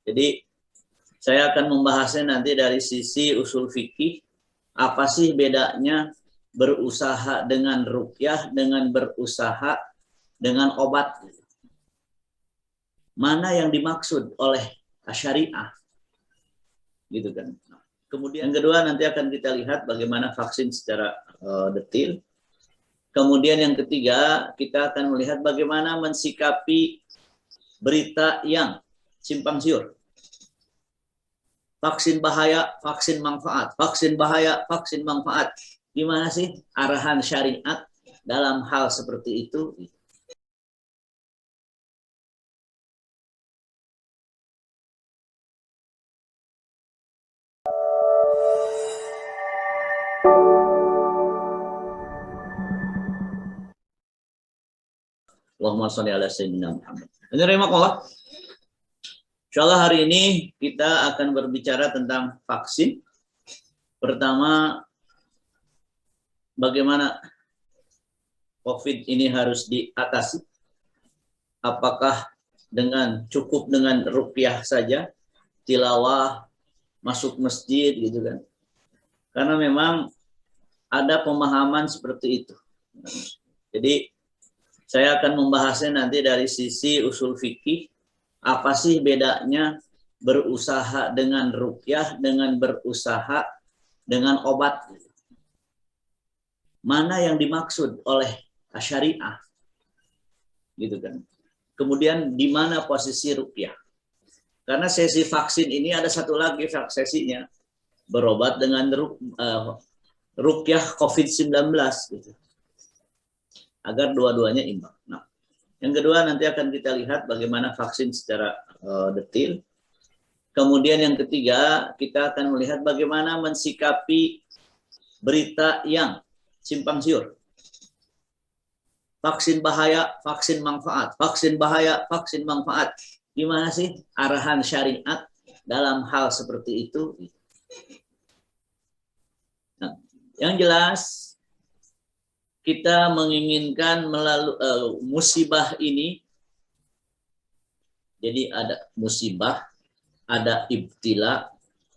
Jadi saya akan membahasnya nanti dari sisi usul fikih, apa sih bedanya berusaha dengan ruqyah dengan berusaha dengan obat. Mana yang dimaksud oleh syariah, gitu kan. Kemudian yang kedua nanti akan kita lihat bagaimana vaksin secara detail. Kemudian yang ketiga kita akan melihat bagaimana mensikapi berita yang simpang siur. Vaksin bahaya, vaksin manfaat, vaksin bahaya, vaksin manfaat. Gimana sih arahan syariat dalam hal seperti itu? Allahumma sholli ala sayyidina Muhammad. Insyaallah hari ini kita akan berbicara tentang vaksin. Pertama, bagaimana COVID ini harus diatasi. Apakah cukup dengan ruqyah saja, tilawah, masuk masjid gitu kan. Karena memang ada pemahaman seperti itu. Jadi saya akan membahasnya nanti dari sisi usul fikih, apa sih bedanya berusaha dengan ruqyah dengan berusaha dengan obat. Mana yang dimaksud oleh syariah, gitu kan. Kemudian di mana posisi ruqyah. Karena sesi vaksin ini ada satu lagi sesinya, berobat dengan ruqyah COVID-19 gitu. Agar dua-duanya imbang. Nah, yang kedua nanti akan kita lihat bagaimana vaksin secara detail. Kemudian yang ketiga kita akan melihat bagaimana mensikapi berita yang simpang siur. Vaksin bahaya, vaksin manfaat, vaksin bahaya, vaksin manfaat. Gimana sih arahan syariat dalam hal seperti itu? Nah, yang jelas kita menginginkan melalui musibah ini, jadi ada musibah, ada ibtila,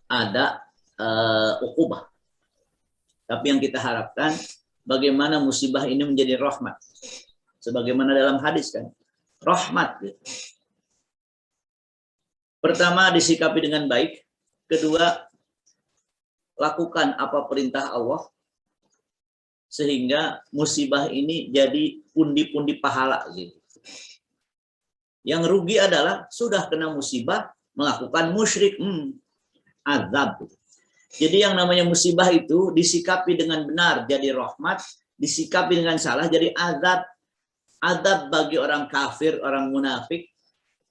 ada uqubah. Tapi yang kita harapkan bagaimana musibah ini menjadi rahmat. Sebagaimana dalam hadis kan, rahmat. Gitu. Pertama, disikapi dengan baik. Kedua, lakukan apa perintah Allah. Sehingga musibah ini jadi pundi-pundi pahala gitu. Yang rugi adalah sudah kena musibah melakukan musyrik, azab. Jadi yang namanya musibah itu disikapi dengan benar jadi rahmat, disikapi dengan salah jadi azab. Azab bagi orang kafir, orang munafik,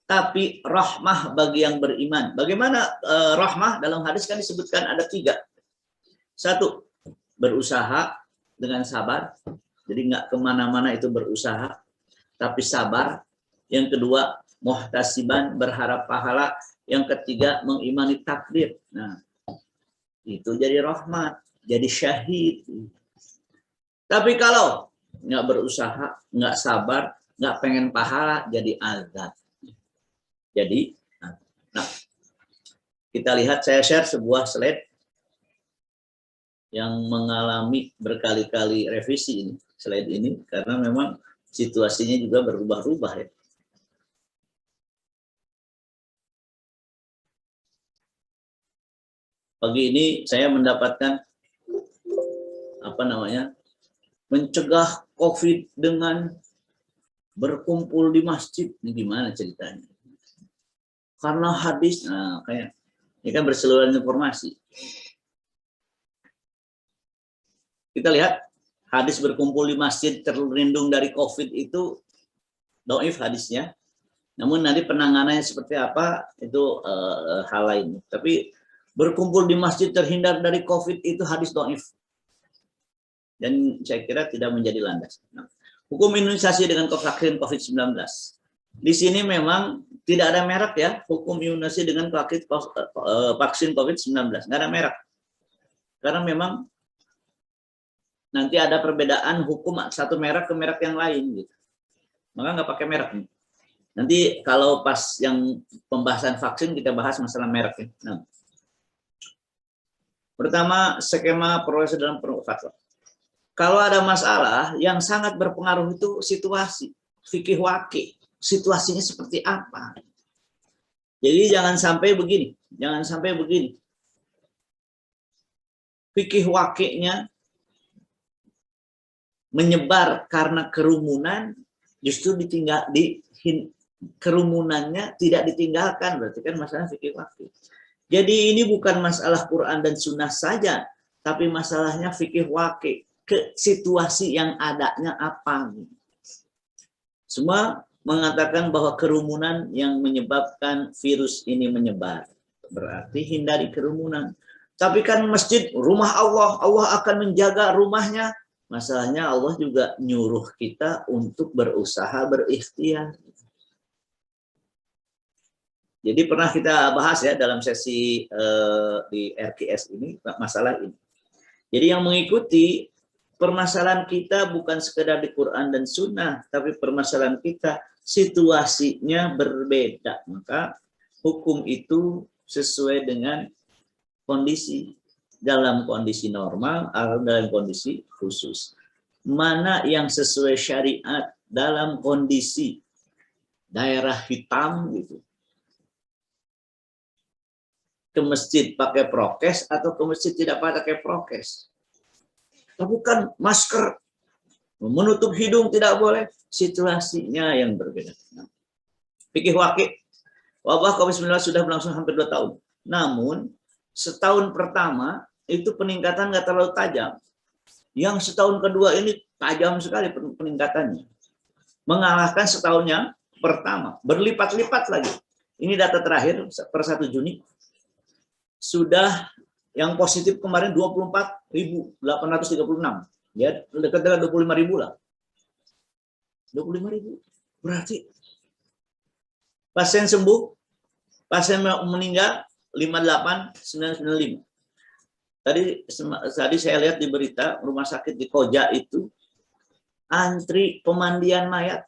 tapi rahmah bagi yang beriman. Bagaimana rahmah? Dalam hadis kan disebutkan ada 3. 1, berusaha dengan sabar, jadi nggak kemana-mana itu berusaha, tapi sabar. Yang kedua, muhtasiban, berharap pahala. Yang ketiga, mengimani takdir. Nah, itu jadi rahmat, jadi syahid. Tapi kalau nggak berusaha, nggak sabar, nggak pengen pahala, jadi azab. Jadi, nah, kita lihat, saya share sebuah slide yang mengalami berkali-kali revisi ini, slide ini, karena memang situasinya juga berubah-ubah ya. Pagi ini saya mendapatkan mencegah COVID dengan berkumpul di masjid. Ini gimana ceritanya? Karena hadis, kayak ini kan berseluruhan informasi. Kita lihat hadis berkumpul di masjid terlindung dari COVID itu dhaif hadisnya. Namun nanti penanganannya seperti apa itu hal lain. Tapi berkumpul di masjid terhindar dari COVID itu hadis dhaif. Dan saya kira tidak menjadi landas. Nah, hukum imunisasi dengan vaksin COVID-19. Di sini memang tidak ada merek ya, hukum imunisasi dengan vaksin COVID-19. Nggak ada merek. Karena memang nanti ada perbedaan hukum satu merek ke merek yang lain gitu. Maka nggak pakai merek. Nanti kalau pas yang pembahasan vaksin kita bahas masalah merek. Nah, pertama, skema progresi dalam fatwa. Kalau ada masalah yang sangat berpengaruh itu situasi, fikih waqi, situasinya seperti apa. Jadi jangan sampai begini, fikih waqi'nya menyebar karena kerumunan, justru kerumunannya tidak ditinggalkan, berarti kan masalah fikih waqi'. Jadi ini bukan masalah Quran dan Sunnah saja, tapi masalahnya fikih waqi', ke situasi yang adanya apa. Semua mengatakan bahwa kerumunan yang menyebabkan virus ini menyebar. Berarti hindari kerumunan. Tapi kan masjid, rumah Allah, Allah akan menjaga rumahnya. Masalahnya Allah juga nyuruh kita untuk berusaha, berikhtiar. Jadi pernah kita bahas ya dalam sesi di RKS ini, masalah ini. Jadi yang mengikuti, permasalahan kita bukan sekedar di Quran dan Sunnah, tapi permasalahan kita situasinya berbeda. Maka hukum itu sesuai dengan kondisi, dalam kondisi normal atau dalam kondisi khusus. Mana yang sesuai syariat dalam kondisi daerah hitam gitu. Ke masjid pakai prokes atau ke masjid tidak pakai prokes. Bukan masker, menutup hidung tidak boleh, situasinya yang berbeda. Fikih waqi', wabah COVID-19 sudah berlangsung hampir 2 tahun. Namun, setahun pertama itu peningkatan nggak terlalu tajam. Yang setahun kedua ini tajam sekali peningkatannya. Mengalahkan setahun yang pertama, berlipat-lipat lagi. Ini data terakhir per 1 Juni. Sudah yang positif kemarin 24.836, ya dekat dengan 25.000 lah. 25.000 berarti pasien sembuh, pasien meninggal 58.995. Tadi saya lihat di berita rumah sakit di Koja itu antri pemandian mayat.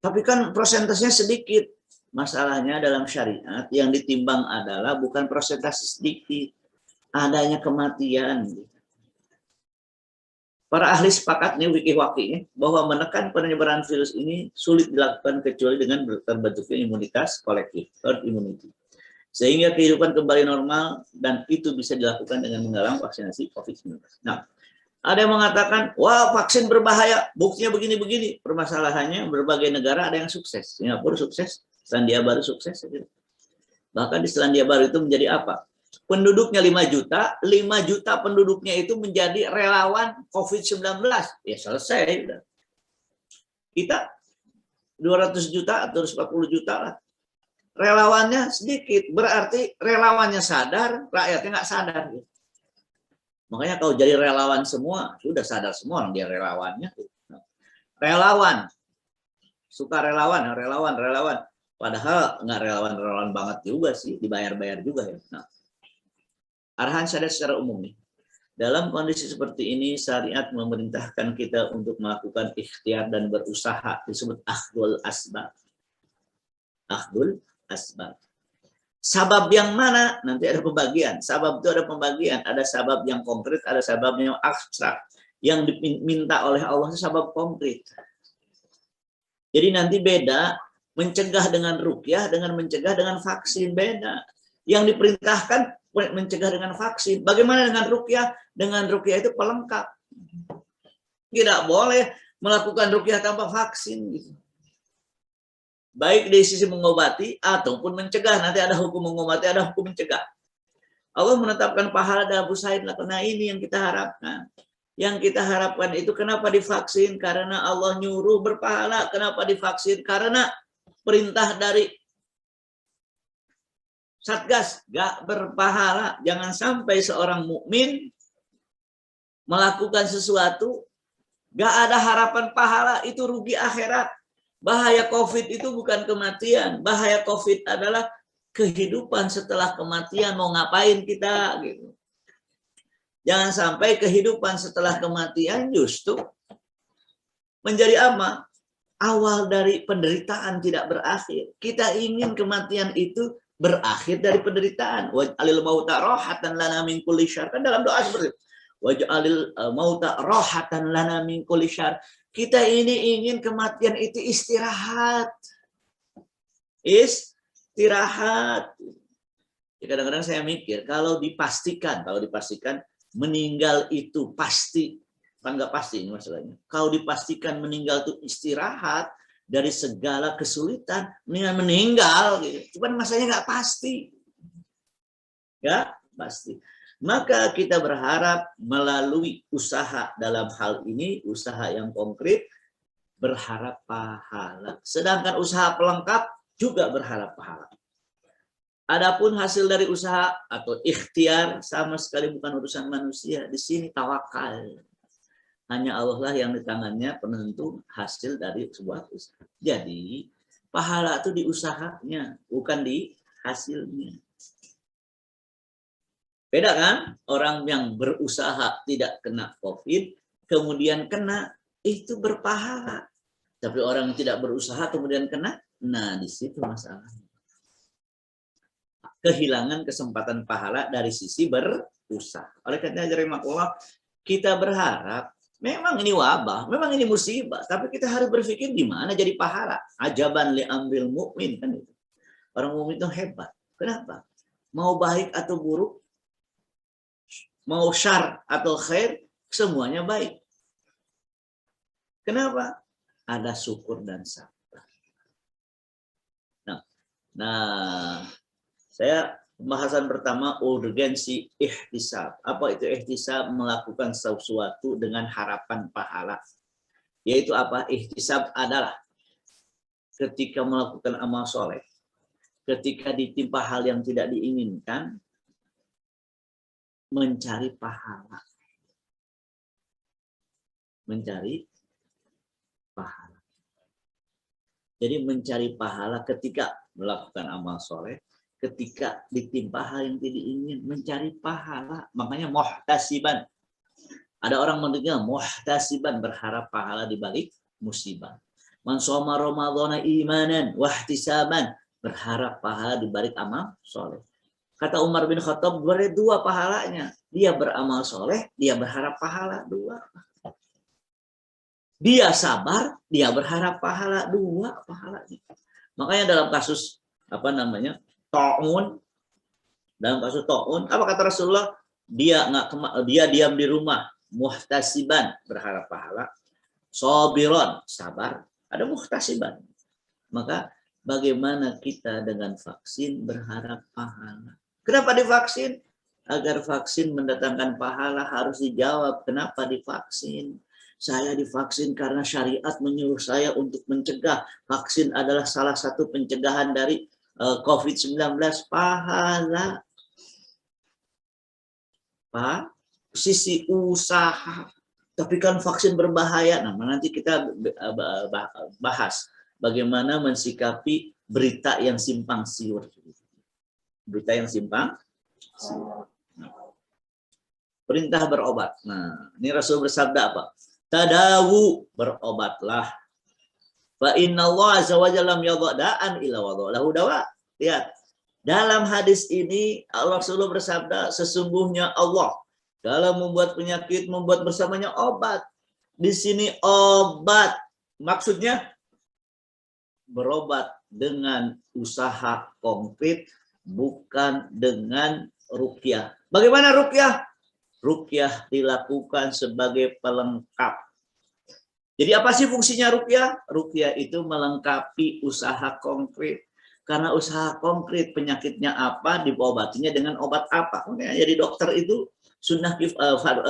Tapi kan prosentasenya sedikit. Masalahnya dalam syariat yang ditimbang adalah bukan persentase sedikit, adanya kematian. Para ahli sepakat nih fikih waqi' bahwa menekan penyebaran virus ini sulit dilakukan kecuali dengan terbentuknya imunitas kolektif, herd immunity. Sehingga kehidupan kembali normal dan itu bisa dilakukan dengan menggalang vaksinasi COVID-19. Nah, ada yang mengatakan, wah vaksin berbahaya, buktinya begini-begini. Permasalahannya berbagai negara ada yang sukses. Singapura sukses, Selandia Baru sukses. Bahkan di Selandia Baru itu menjadi apa? Penduduknya 5 juta, 5 juta penduduknya itu menjadi relawan COVID-19. Ya selesai. Kita 200 juta atau 140 juta lah. Relawannya sedikit, berarti relawannya sadar, rakyatnya nggak sadar. Makanya kalau jadi relawan semua, sudah sadar semua orang dia relawannya. Relawan, suka relawan. Padahal nggak relawan banget juga sih, dibayar-bayar juga ya. Nah, arahan syariat secara umum nih. Dalam kondisi seperti ini, syariat memerintahkan kita untuk melakukan ikhtiar dan berusaha, disebut akhdul asbab. Akhdul asbab. Sabab yang mana? Nanti ada pembagian. Sabab itu ada pembagian. Ada sabab yang konkret, ada sabab yang abstrak. Yang diminta oleh Allah itu sabab konkret. Jadi nanti beda mencegah dengan ruqyah dengan mencegah dengan vaksin, beda. Yang diperintahkan mencegah dengan vaksin. Bagaimana dengan ruqyah? Dengan ruqyah itu pelengkap. Tidak boleh melakukan ruqyah tanpa vaksin gitu. Baik dari sisi mengobati ataupun mencegah. Nanti ada hukum mengobati, ada hukum mencegah. Allah menetapkan pahala dalam usaha ini. Karena ini yang kita harapkan. Yang kita harapkan itu kenapa divaksin? Karena Allah nyuruh berpahala. Kenapa divaksin? Karena perintah dari Satgas gak berpahala. Jangan sampai seorang mukmin melakukan sesuatu gak ada harapan pahala, itu rugi akhirat. Bahaya COVID itu bukan kematian. Bahaya COVID adalah kehidupan setelah kematian. Mau ngapain kita? Gitu. Jangan sampai kehidupan setelah kematian justru menjadi apa? awal dari penderitaan tidak berakhir. Kita ingin kematian itu berakhir dari penderitaan. Waj'alil mauta rohatan lana min kulli syarr. Kan dalam doa seperti itu. Waj'alil mauta rohatan lana min kulli syarr. Kita ini ingin kematian itu istirahat. Istirahat. Kadang-kadang saya mikir, kalau dipastikan meninggal itu pasti, enggak pasti ini masalahnya. Kalau dipastikan meninggal itu istirahat dari segala kesulitan, meninggal gitu. Cuman masalahnya nggak pasti. Ya, pasti. Maka kita berharap melalui usaha dalam hal ini, usaha yang konkret, berharap pahala. Sedangkan usaha pelengkap juga berharap pahala. Adapun hasil dari usaha atau ikhtiar sama sekali bukan urusan manusia. Di sini tawakal. Hanya Allah lah yang di tangannya penentu hasil dari sebuah usaha. Jadi pahala itu di usahanya, bukan di hasilnya. Beda kan? Orang yang berusaha tidak kena COVID, kemudian kena, itu berpahala. Tapi orang yang tidak berusaha kemudian kena, nah di situ masalahnya. Kehilangan kesempatan pahala dari sisi berusaha. Oleh karena Allah, kita berharap memang ini wabah, memang ini musibah, tapi kita harus berpikir gimana jadi pahala. Ajaban li amril mukmin kan itu. Orang mukmin itu hebat. Kenapa? Mau baik atau buruk, mau syar atau khair, semuanya baik. Kenapa? Ada syukur dan sabar. Nah, saya pembahasan pertama urgensi ihtisab. Apa itu ihtisab? Melakukan sesuatu dengan harapan pahala. Yaitu apa? Ihtisab adalah ketika melakukan amal soleh, ketika ditimpa hal yang tidak diinginkan, mencari pahala. Mencari pahala. Jadi mencari pahala ketika melakukan amal soleh, ketika ditimpa hal yang tidak ingin, mencari pahala. Makanya muhtasiban. Ada orang mendengar muhtasiban, berharap pahala di balik musibah. Man shoma ramadhana imanan wahtisaban, berharap pahala di balik amal soleh. Kata Umar bin Khattab, dua pahalanya. Dia beramal soleh, dia berharap pahala, dua. Dia sabar, dia berharap pahala, dua pahalanya. Makanya dalam kasus ta'un, dalam kasus ta'un, apa kata Rasulullah? Dia diam di rumah, muhtasiban, berharap pahala, sabiron, sabar, ada muhtasiban. Maka bagaimana kita dengan vaksin berharap pahala? Kenapa divaksin? Agar vaksin mendatangkan pahala harus dijawab. Kenapa divaksin? Saya divaksin karena syariat menyuruh saya untuk mencegah. Vaksin adalah salah satu pencegahan dari COVID-19. Pahala. Pak, sisi usaha. Tapi kan vaksin berbahaya. Nah, nanti kita bahas bagaimana mensikapi berita yang simpang siur. Berita yang simpang siur. Perintah berobat. Nah, ini Rasul bersabda apa? Tadawu, berobatlah. Fa inna Allah azza wa jalla yadha'an ila wada'lahu dawa. Lihat. Dalam hadis ini Allah Rasulullah bersabda, sesungguhnya Allah dalam membuat penyakit membuat bersamanya obat. Di sini obat maksudnya berobat dengan usaha konkret, bukan dengan ruqyah. Bagaimana ruqyah? Ruqyah dilakukan sebagai pelengkap. Jadi apa sih fungsinya ruqyah? Ruqyah itu melengkapi usaha konkret. Karena usaha konkret penyakitnya apa, diobatinya dengan obat apa. Jadi dokter itu sunnah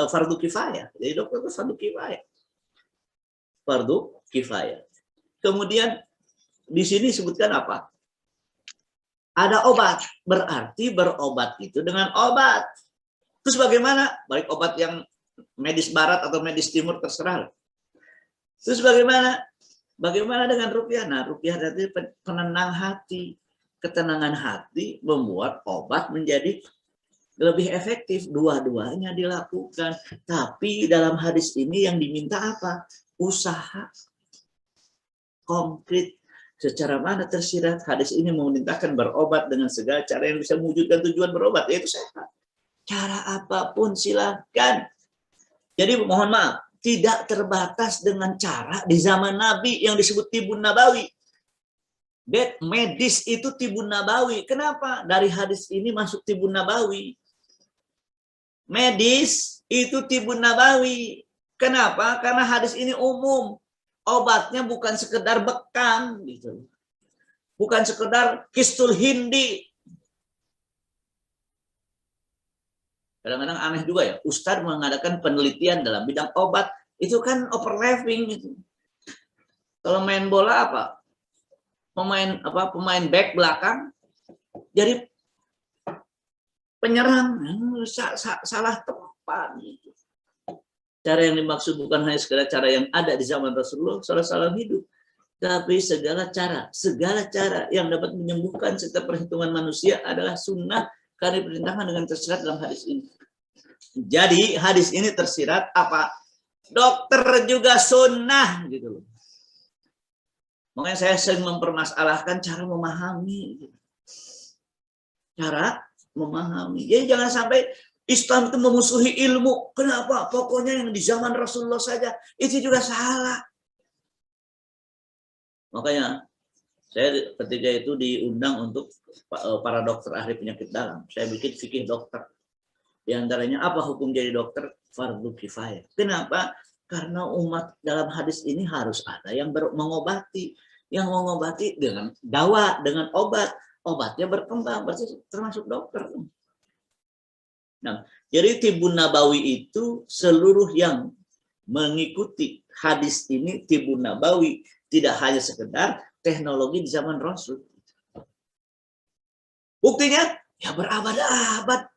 fardu kifayah. Jadi dokter itu fardu kifayah. Fardu kifayah. Kemudian di sini disebutkan apa? Ada obat. Berarti berobat itu dengan obat. Terus bagaimana? Baik obat yang medis barat atau medis timur terserah. Terus bagaimana? Bagaimana dengan ruqyah? Nah, ruqyah berarti penenang hati. Ketenangan hati membuat obat menjadi lebih efektif. Dua-duanya dilakukan. Tapi dalam hadis ini yang diminta apa? Usaha. konkret. Secara mana tersirat hadis ini memerintahkan berobat dengan segala cara yang bisa mewujudkan tujuan berobat, yaitu sehat. Cara apapun silakan. Jadi mohon maaf, tidak terbatas dengan cara di zaman Nabi yang disebut tibun nabawi. Medis itu tibun nabawi. Kenapa? Dari hadis ini masuk tibun nabawi. Medis itu tibun nabawi. Kenapa? Karena hadis ini umum. Obatnya bukan sekedar bekam, gitu. Bukan sekedar kistul hindi. Kadang-kadang aneh juga ya, Ustadz mengadakan penelitian dalam bidang obat, itu kan overlapping gitu. Kalau main bola apa? Pemain back belakang jadi penyerang, salah tempat gitu. Cara yang dimaksud bukan hanya sekedar cara yang ada di zaman Rasulullah SAW hidup, tapi segala cara yang dapat menyembuhkan serta perhitungan manusia adalah sunnah karena diperintahkan dengan tersirat dalam hadis ini. Jadi hadis ini tersirat apa? Dokter juga sunnah gitu loh. Makanya saya sering mempermasalahkan cara memahami. Cara memahami. Jadi jangan sampai Islam itu memusuhi ilmu. Kenapa? Pokoknya yang di zaman Rasulullah saja. Itu juga salah. Makanya saya ketika itu diundang untuk para dokter ahli penyakit dalam. Saya bikin fikih dokter. Di antaranya apa hukum jadi dokter? Fardu kifayah. Kenapa? Karena umat dalam hadis ini harus ada yang mengobati. Yang mengobati dengan dawa, dengan obat. Obatnya berkembang, berarti termasuk dokter. Nah, jadi tibun nabawi itu seluruh yang mengikuti hadis ini tibun nabawi, tidak hanya sekedar teknologi di zaman Rasul. Buktinya ya berabad-abad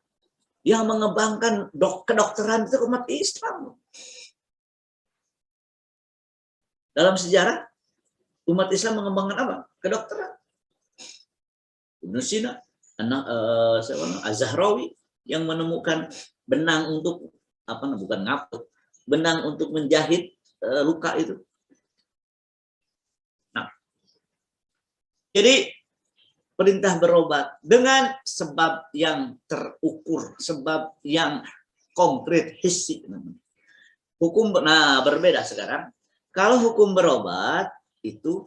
yang mengembangkan kedokteran itu umat Islam. Dalam sejarah umat Islam mengembangkan apa? Kedokteran. Ibnu Sina, Az-Zahrawi yang menemukan benang untuk bukan ngaput, benang untuk menjahit luka itu. Nah, jadi perintah berobat dengan sebab yang terukur, sebab yang konkret, hissi. Hukum, nah berbeda sekarang. Kalau hukum berobat itu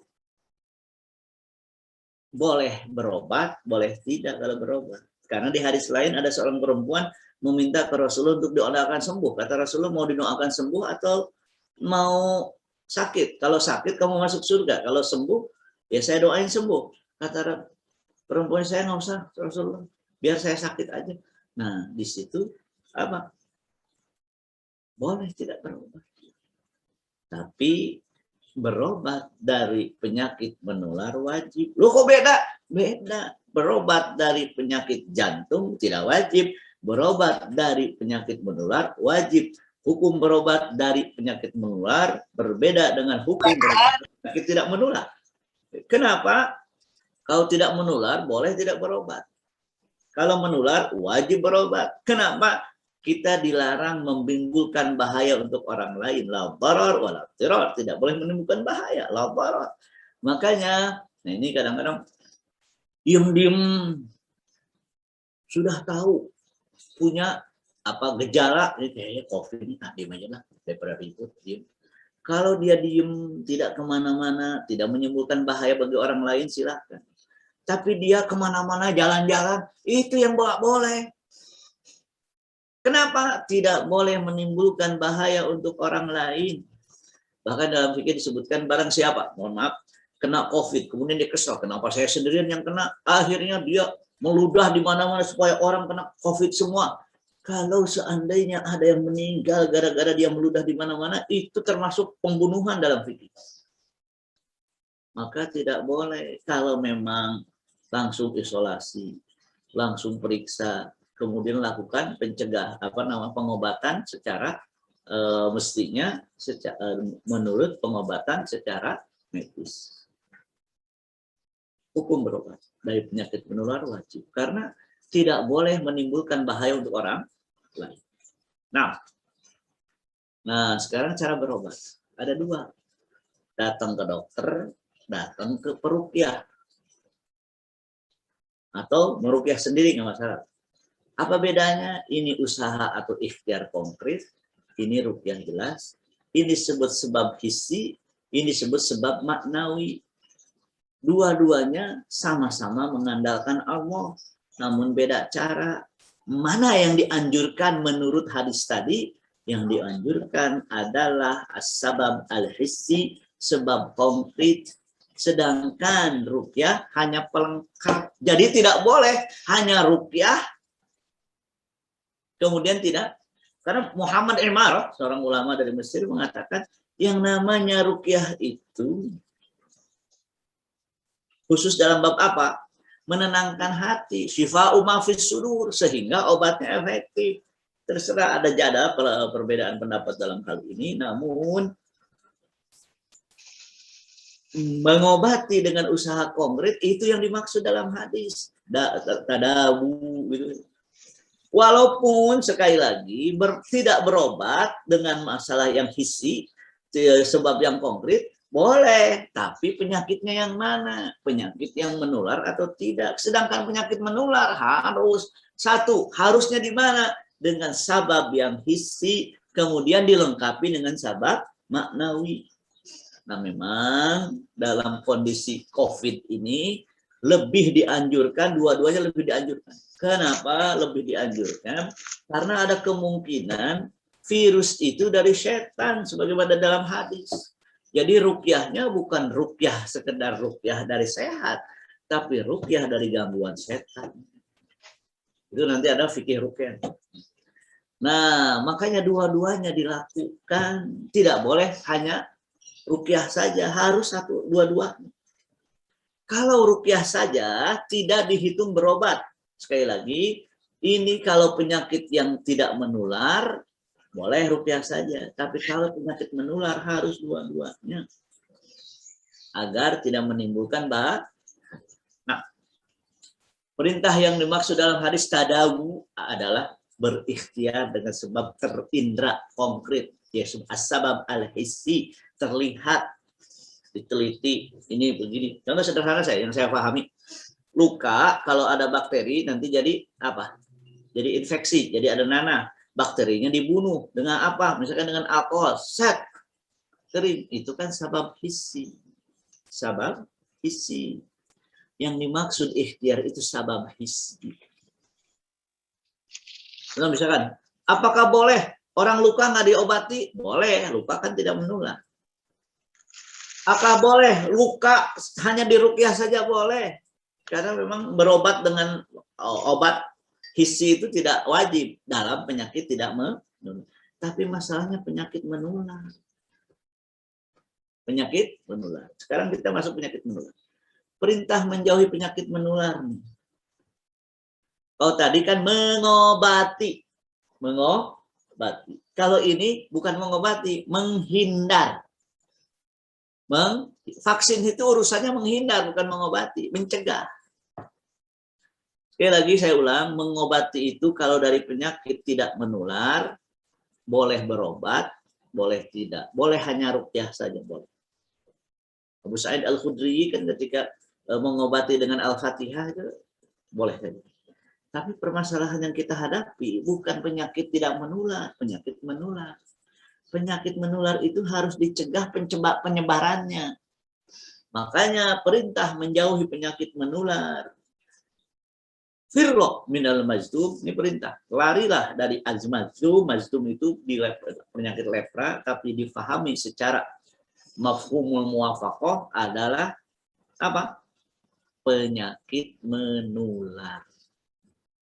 boleh berobat, boleh tidak kalau berobat. Karena di hadis lain ada seorang perempuan meminta ke Rasulullah untuk doakan sembuh. Kata Rasulullah, mau didoakan sembuh atau mau sakit? Kalau sakit kamu masuk surga. Kalau sembuh, ya saya doain sembuh. Kata perempuan, saya nggak usah Rasulullah, biar saya sakit aja. Nah, di situ apa? Boleh tidak berobat. Tapi berobat dari penyakit menular wajib. Loh kok beda? Beda. Berobat dari penyakit jantung tidak wajib. Berobat dari penyakit menular wajib. Hukum berobat dari penyakit menular berbeda dengan hukum berobat penyakit tidak menular. Kenapa? Kalau tidak menular boleh tidak berobat. Kalau menular wajib berobat. Kenapa? Kita dilarang menimbulkan bahaya untuk orang lain. La darar wa la dirar. Tidak boleh menimbulkan bahaya. La darar. Makanya, nah ini kadang-kadang diem-diem sudah tahu punya gejala, ini kayaknya COVID ini, diem aja lah daripada ribut, diem. Kalau dia diem, tidak kemana-mana, tidak menimbulkan bahaya bagi orang lain, silakan. Tapi dia kemana-mana jalan-jalan, itu yang boleh. Kenapa? Tidak boleh menimbulkan bahaya untuk orang lain. Bahkan dalam fikih disebutkan barang siapa, mohon maaf, kena COVID, kemudian dia kesal, kenapa saya sendirian yang kena? Akhirnya dia meludah di mana-mana supaya orang kena COVID semua. Kalau seandainya ada yang meninggal gara-gara dia meludah di mana-mana, itu termasuk pembunuhan dalam fikih. Maka tidak boleh. Kalau memang langsung isolasi, langsung periksa, kemudian lakukan pengobatan secara mestinya menurut pengobatan secara medis. Hukum berobat dari penyakit menular wajib karena tidak boleh menimbulkan bahaya untuk orang lain. Nah, sekarang cara berobat ada dua. Datang ke dokter datang ke peruqyah atau meruqyah sendiri nggak masalah. Apa bedanya? Ini usaha atau ikhtiar konkret, ini ruqyah jelas, ini sebut sebab hissi, ini sebut sebab maknawi. Dua-duanya sama-sama mengandalkan Allah, namun beda cara. Mana yang dianjurkan menurut hadis tadi? Yang dianjurkan adalah as-sabab al-hissi, sebab konkret. Sedangkan ruqyah hanya pelengkap. Jadi tidak boleh hanya ruqyah, kemudian tidak. Karena Muhammad Imar, seorang ulama dari Mesir, mengatakan yang namanya ruqyah itu khusus dalam bab apa? Menenangkan hati, syifa'u ma fis sudur, sehingga obatnya efektif. Terserah, ada jada perbedaan pendapat dalam hal ini, namun mengobati dengan usaha konkret itu yang dimaksud dalam hadis. Tadabu gitu. Walaupun sekali lagi tidak berobat dengan masalah yang hissi, sebab yang konkret, boleh, tapi penyakitnya yang mana? Penyakit yang menular atau tidak? Sedangkan penyakit menular harusnya di mana? Dengan sabab yang hissi, kemudian dilengkapi dengan sabab maknawi. Nah, memang dalam kondisi COVID ini lebih dianjurkan, dua-duanya lebih dianjurkan. Kenapa lebih dianjurkan? Karena ada kemungkinan virus itu dari setan, sebagaimana dalam hadis. Jadi ruqyahnya bukan ruqyah sekedar ruqyah dari sehat, tapi ruqyah dari gangguan setan. Itu nanti ada fikih ruqyah. Nah, makanya dua-duanya dilakukan. Tidak boleh hanya ruqyah saja, harus dua-duanya. Kalau ruqyah saja tidak dihitung berobat. Sekali lagi, ini kalau penyakit yang tidak menular, boleh ruqyah saja, tapi kalau penyakit menular harus dua-duanya agar tidak menimbulkan bahaya. Nah, perintah yang dimaksud dalam hadis tadawu adalah berikhtiar dengan sebab terindra konkret, yaitu as-sabab al-hissi, terlihat, diteliti. Ini begini. Contoh sederhana yang saya pahami. Luka kalau ada bakteri nanti jadi apa? Jadi infeksi, jadi ada nanah. Bakterinya dibunuh dengan apa? Misalkan dengan alkohol, set kering. Itu kan sabab hissi. Sabab hissi. Yang dimaksud ikhtiar itu sabab hissi. Nah, misalkan, apakah boleh orang luka nggak diobati? Boleh, luka kan tidak menular. Apakah boleh luka hanya diruqyah saja? Boleh. Karena memang berobat dengan obat hissi itu tidak wajib dalam penyakit tidak menular. Tapi masalahnya penyakit menular. Penyakit menular. Sekarang kita masuk penyakit menular. Perintah menjauhi penyakit menular. Kalau tadi kan mengobati. Mengobati. Kalau ini bukan mengobati, menghindar. Vaksin itu urusannya menghindar, bukan mengobati, mencegah. Sekali lagi saya ulang, mengobati itu kalau dari penyakit tidak menular, boleh berobat, boleh tidak. Boleh hanya ruqyah saja, boleh. Abu Sa'id Al-Khudri kan ketika mengobati dengan Al-Fatihah itu boleh saja. Tapi permasalahan yang kita hadapi bukan penyakit tidak menular, penyakit menular. Penyakit menular itu harus dicegah penyebarannya. Makanya perintah menjauhi penyakit menular. Firro minal mazdum, ini perintah. Larilah dari azmazdum. Mazdum itu di penyakit lepra, tapi difahami secara mafhumul muwafaqah adalah apa? Penyakit menular.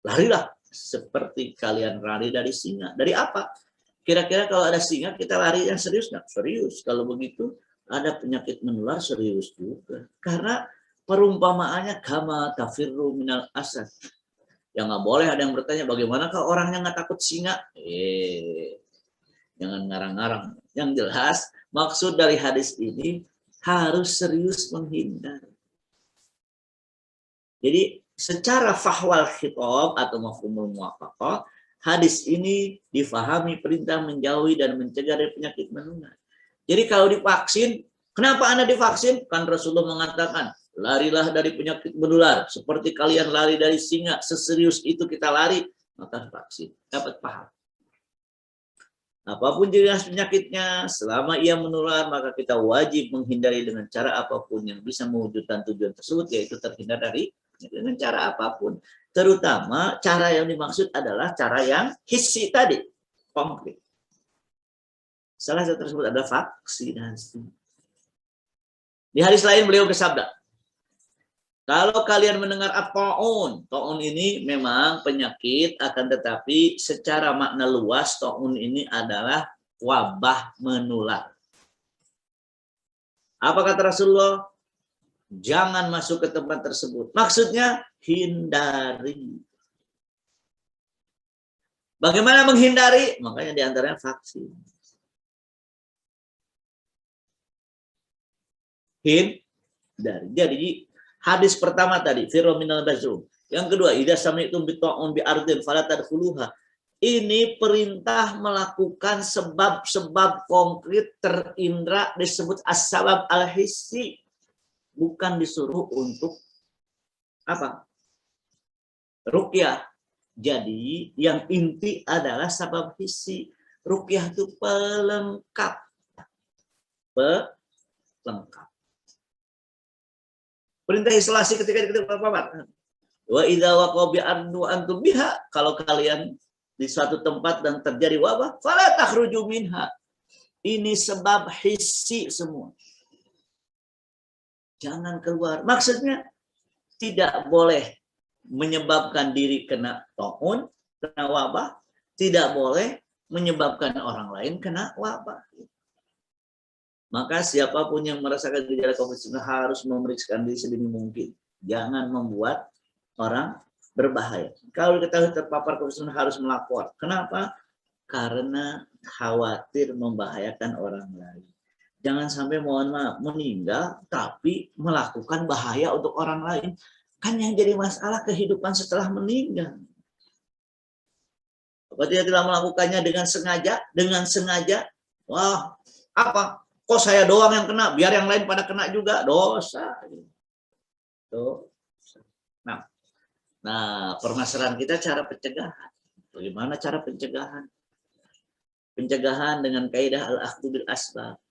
Larilah seperti kalian lari dari singa. Dari apa? Kira-kira kalau ada singa kita lari yang serius nggak? Serius. Kalau begitu ada penyakit menular serius juga. Karena perumpamaannya kama tafirru minal asad. Yang nggak boleh ada yang bertanya bagaimana kalau orang yang nggak takut singa? Jangan ngarang-ngarang. Yang jelas maksud dari hadis ini harus serius menghindar. Jadi secara fahwal khitab atau mafhumul muwafaqah, hadis ini difahami perintah menjauhi dan mencegah dari penyakit menular. Jadi kalau divaksin Kenapa Anda divaksin? Kan Rasulullah mengatakan, larilah dari penyakit menular. Seperti kalian lari dari singa, seserius itu kita lari, maka vaksin. Dapat paham. Apapun jenis penyakitnya, selama ia menular, maka kita wajib menghindari dengan cara apapun yang bisa mewujudkan tujuan tersebut, yaitu terhindar dari dengan cara apapun. Terutama cara yang dimaksud adalah cara yang hissi tadi, konkret. Salah satu tersebut adalah vaksinasi. Di hadis lain beliau bersabda, kalau kalian mendengar at-ta'un, ta'un ini memang penyakit, akan tetapi secara makna luas ta'un ini adalah wabah menular. Apa kata Rasulullah? Jangan masuk ke tempat tersebut. Maksudnya hindari. Bagaimana menghindari? Makanya diantaranya vaksin. Hindari. Jadi hadis pertama tadi, firru minal bazum. Yang kedua, idza sami'tum bi ta'un bi ardin fala tadkhuluha. Ini perintah melakukan sebab-sebab konkret terindra disebut as-sabab al-hissi. Bukan disuruh untuk apa? Ruqyah. Jadi yang inti adalah sabab hissi. Ruqyah itu pelengkap. Pelengkap. Perintah isolasi ketika terpapar. Wa idza waqa'a bi antum biha, kalau kalian di suatu tempat dan terjadi wabah, fala takhruju minha. Ini sebab hissi semua. Jangan keluar. Maksudnya tidak boleh menyebabkan diri kena ta'un, kena wabah, tidak boleh menyebabkan orang lain kena wabah. Maka siapapun yang merasakan gejala COVID-19 harus memeriksakan diri sedini mungkin. Jangan membuat orang berbahaya. Kalau diketahui terpapar COVID-19 harus melapor. Kenapa? Karena khawatir membahayakan orang lain. Jangan sampai mohon maaf meninggal tapi melakukan bahaya untuk orang lain. Kan yang jadi masalah kehidupan setelah meninggal. Apa dia tidak melakukannya dengan sengaja? Dengan sengaja. Wah, apa? Kok saya doang yang kena? Biar yang lain pada kena juga. Dosa. Dosa. Nah, permasalahan kita cara pencegahan. Bagaimana cara pencegahan? Pencegahan dengan kaidah al-akhdhu bil asbab.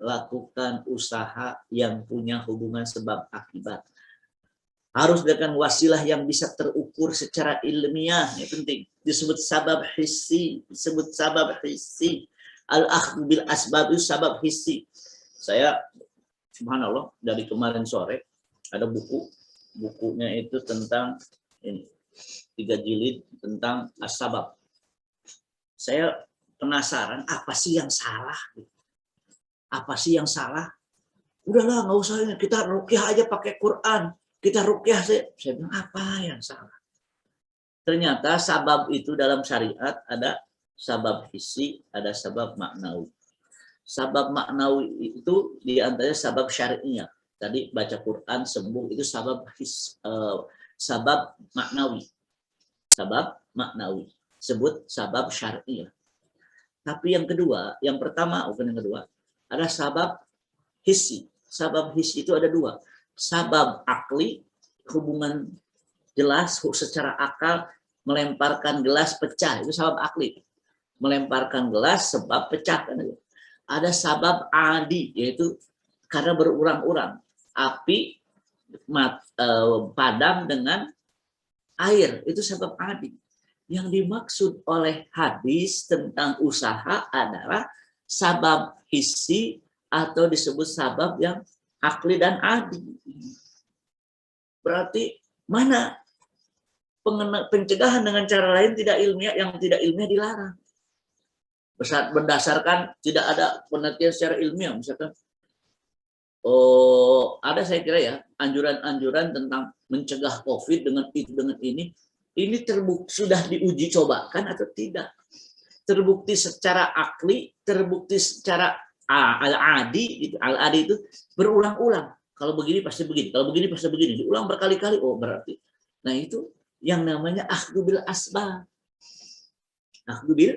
Lakukan usaha yang punya hubungan sebab akibat. Harus dengan wasilah yang bisa terukur secara ilmiah. Ini penting. Disebut sabab hissi. Disebut sabab hissi. Al-akhdhu bil asbab itu sabab hissi. Saya, subhanallah, dari kemarin sore ada bukunya itu tentang ini 3 jilid tentang as-sabab. Saya penasaran apa sih yang salah? Apa sih yang salah? Udahlah, nggak usah ini. Kita ruqyah aja pakai Quran. Kita ruqyah saya bilang apa yang salah? Ternyata sabab itu dalam syariat ada sabab hissi, ada sabab maknawi. Sabab maknawi itu diantaranya sabab syari'iyah. Tadi baca Quran sembuh itu sabab sabab maknawi. Sabab maknawi. Sebut sabab syari'iyah. Tapi yang kedua, yang pertama bukan yang kedua, ada sabab hissi. Sabab hissi itu ada 2. Sabab akli, hubungan jelas secara akal, melemparkan gelas pecah, itu sabab akli. Melemparkan gelas sebab pecah. Ada sabab adi, yaitu karena berulang-ulang. Api padam dengan air, itu sabab adi. Yang dimaksud oleh hadis tentang usaha adalah sabab hissi atau disebut sabab yang akli dan adi. Berarti mana pencegahan dengan cara lain tidak ilmiah, yang tidak ilmiah dilarang. Berdasarkan tidak ada penelitian secara ilmiah, misalkan ada saya kira ya anjuran-anjuran tentang mencegah COVID dengan ini terbukti sudah diuji cobakan atau tidak? Terbukti secara akli, terbukti secara al-adi, al-adi itu berulang-ulang. Kalau begini pasti begini, kalau begini pasti begini, diulang berkali-kali. Oh berarti, nah itu yang namanya akhdhu bil asbab. Akhdhu bil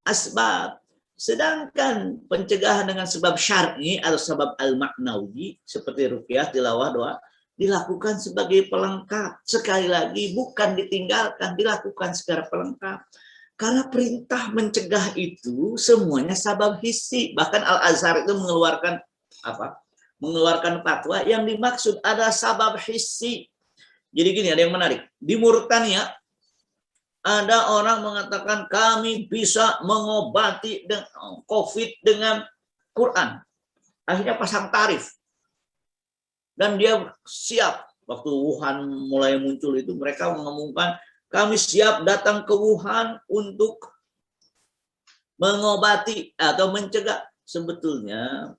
asbab. Sedangkan pencegahan dengan sebab syar'i atau sebab al-maknawi seperti ruqyah, tilawah, doa dilakukan sebagai pelengkap. Sekali lagi bukan ditinggalkan, dilakukan secara pelengkap. Karena perintah mencegah itu semuanya sabab hissi. Bahkan Al-Azhar itu mengeluarkan apa? Mengeluarkan fatwa yang dimaksud ada sabab hissi. Jadi gini, ada yang menarik. Di Mauritania ada orang mengatakan kami bisa mengobati COVID dengan Quran. Akhirnya pasang tarif. Dan dia siap. Waktu Wuhan mulai muncul itu mereka mengumumkan kami siap datang ke Wuhan untuk mengobati atau mencegah. Sebetulnya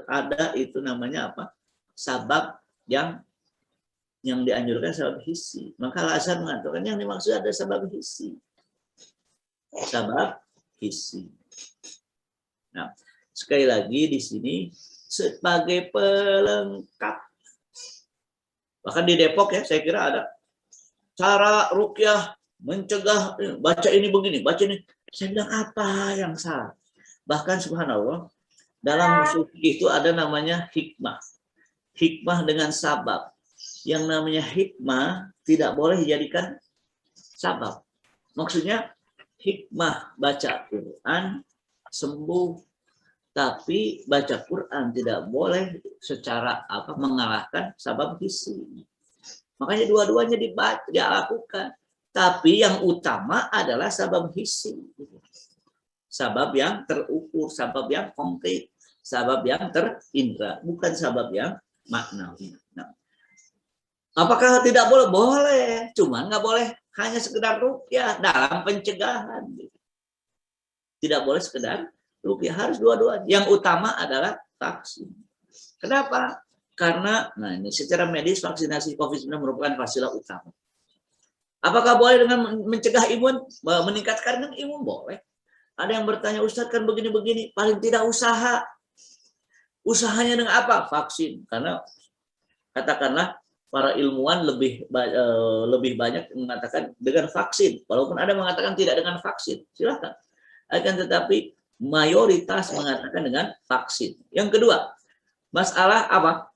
ada itu namanya apa? Sabab yang dianjurkan sabab hissi. Maka Al-Azhar mengatakan yang dimaksud ada sabab hissi. Sabab hissi. Nah, sekali lagi di sini sebagai pelengkap. Bahkan di Depok ya, saya kira ada cara ruqyah mencegah, baca ini begini, baca ini. Saya bilang apa yang salah? Bahkan subhanallah, dalam usul fikih itu ada namanya hikmah. Hikmah dengan sabab. Yang namanya hikmah tidak boleh dijadikan sabab. Maksudnya hikmah baca Quran sembuh, tapi baca Quran tidak boleh secara mengalahkan sabab hissi. Makanya dua-duanya dilakukan. Tapi yang utama adalah sabab hissi. Sabab yang terukur, sabab yang konkret, sabab yang terindra, bukan sabab yang maknawi. Nah, apakah tidak boleh? Boleh, cuman nggak boleh hanya sekedar ruqyah dalam pencegahan. Tidak boleh sekedar ruqyah, harus dua-duanya. Yang utama adalah vaksin. Kenapa? Karena, nah ini secara medis vaksinasi COVID-19 merupakan wasilah utama. Apakah boleh dengan mencegah imun, meningkatkan imun? Boleh. Ada yang bertanya, Ustadz kan begini-begini, paling tidak usaha. Usahanya dengan apa? Vaksin. Karena katakanlah para ilmuwan lebih banyak mengatakan dengan vaksin. Walaupun ada mengatakan tidak dengan vaksin, silakan. Akan tetapi mayoritas mengatakan dengan vaksin. Yang kedua, masalah apa?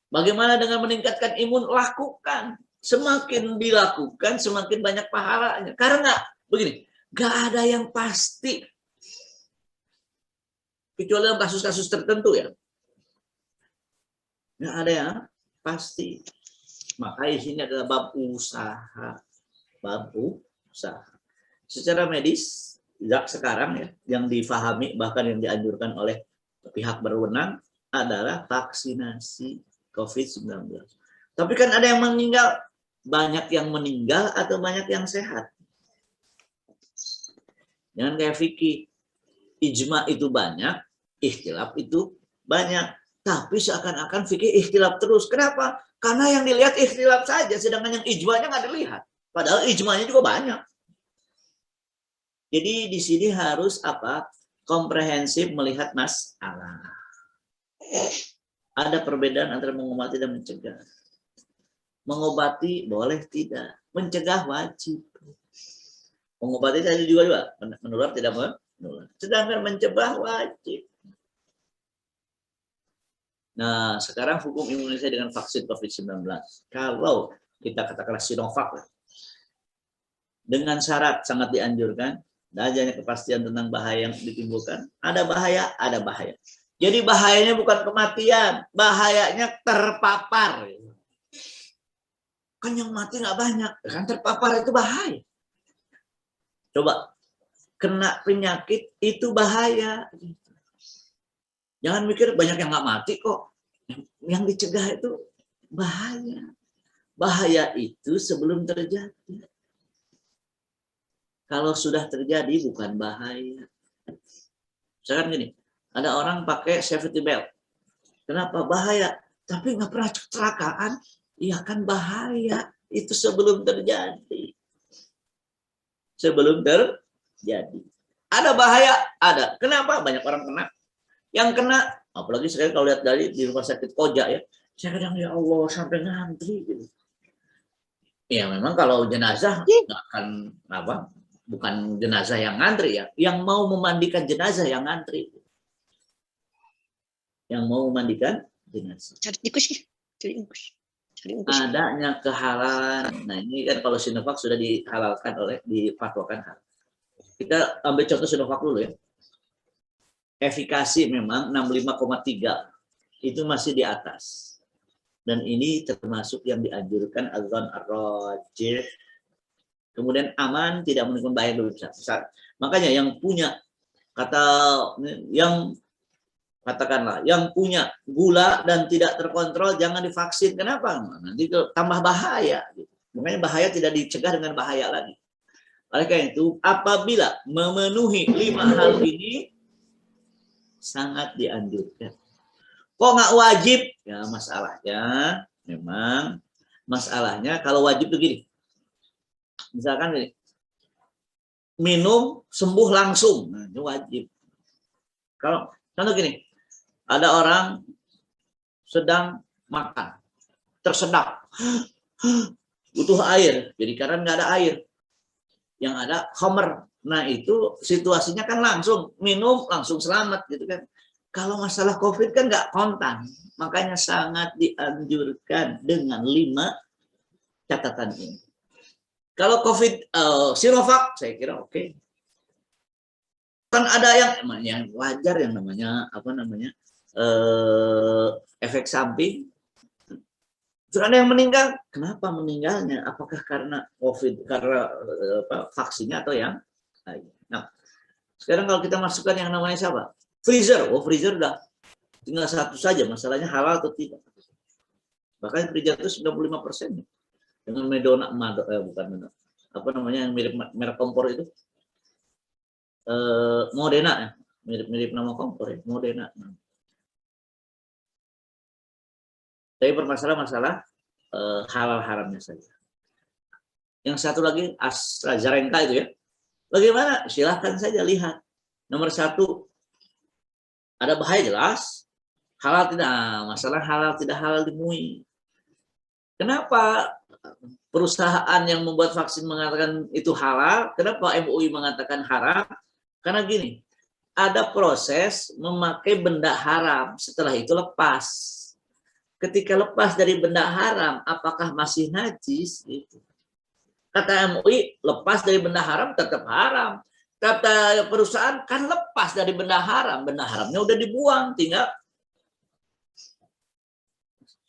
Bagaimana dengan meningkatkan imun? Lakukan. Semakin dilakukan, semakin banyak pahalanya. Karena begini, gak ada yang pasti. Kecuali dalam kasus-kasus tertentu ya. Gak ada yang pasti. Maka isinya adalah bab usaha. Bab usaha. Secara medis, sekarang ya, yang difahami bahkan yang dianjurkan oleh pihak berwenang adalah vaksinasi COVID-19. Tapi kan ada yang meninggal. Banyak yang meninggal atau banyak yang sehat. Jangan kayak fikih. Ijma itu banyak, ikhtilaf itu banyak. Tapi seakan-akan fikih ikhtilaf terus. Kenapa? Karena yang dilihat ikhtilaf saja, sedangkan yang ijmanya nggak dilihat. Padahal ijmanya juga banyak. Jadi di sini harus komprehensif melihat masalah. Ada perbedaan antara mengobati dan mencegah. Mengobati boleh tidak, mencegah wajib. Mengobati tadi juga menular tidak menular. Sedangkan mencegah wajib. Nah, sekarang hukum imunisasi dengan vaksin COVID-19. Kalau kita katakanlah Sinovac, dengan syarat sangat dianjurkan, dan adanya kepastian tentang bahaya yang ditimbulkan. Ada bahaya, ada bahaya. Jadi bahayanya bukan kematian, bahayanya terpapar. Kan yang mati nggak banyak, kan terpapar itu bahaya. Coba, kena penyakit itu bahaya. Jangan mikir banyak yang nggak mati kok. Yang dicegah itu bahaya. Bahaya itu sebelum terjadi. Kalau sudah terjadi bukan bahaya. Misalkan gini, ada orang pakai safety belt. Kenapa? Bahaya. Tapi nggak pernah kecelakaan. Iya kan bahaya. Itu sebelum terjadi. Sebelum terjadi. Ada bahaya? Ada. Kenapa? Banyak orang kena. Yang kena, apalagi sekarang kalau lihat dari di rumah sakit Koja ya, saya kadang ya Allah sampai ngantri gitu. Ya memang kalau jenazah nggak akan bukan jenazah yang ngantri ya, yang mau memandikan jenazah yang ngantri. Yang mau memandikan jenazah. Adanya kehalalan. Nah, ini kan kalau Sinovac sudah dihalalkan difatwakan halal. Kita ambil contoh Sinovac dulu ya. Efikasi memang 65,3 itu masih di atas. Dan ini termasuk yang dianjurkan adzan ar-rajih. Kemudian aman, tidak menimbulkan bahaya lebih besar. Makanya yang punya katakanlah yang punya gula dan tidak terkontrol jangan divaksin. Kenapa? Nanti tambah bahaya. Makanya bahaya tidak dicegah dengan bahaya lagi. Oleh karena itu, apabila memenuhi 5 hal ini sangat dianjurkan. Kok nggak wajib? Ya masalahnya memang kalau wajib begini. Misalkan ini, minum sembuh langsung, nah, itu wajib. Kalau contoh gini, ada orang sedang makan, tersedak, butuh air, jadi karena nggak ada air, yang ada khamr. Nah itu situasinya kan langsung minum langsung selamat gitu kan. Kalau masalah COVID kan nggak kontan, makanya sangat dianjurkan dengan 5 catatan ini. Kalau COVID Sinovac, saya kira oke. Kan ada yang wajar yang namanya efek samping. Terus ada yang meninggal. Kenapa meninggalnya? Apakah karena COVID, karena vaksinnya atau yang lain? Nah, sekarang kalau kita masukkan yang namanya siapa? Freezer. Oh, freezer udah tinggal satu saja, masalahnya halal atau tidak. Bahkan freezer itu 95% dengan yang merek kompor itu, Moderna ya, mirip nama kompor ya, Moderna. Tapi bermasalah halal haramnya saja. Yang satu lagi AstraZeneca itu ya, bagaimana? Silahkan saja lihat. Nomor 1 ada bahaya jelas, halal tidak, masalah halal tidak halal di MUI. Kenapa perusahaan yang membuat vaksin mengatakan itu halal? Kenapa MUI mengatakan haram? Karena gini, ada proses memakai benda haram, setelah itu lepas. Ketika lepas dari benda haram, apakah masih najis? Gitu. Kata MUI, lepas dari benda haram tetap haram. Kata perusahaan, kan lepas dari benda haramnya udah dibuang, tinggal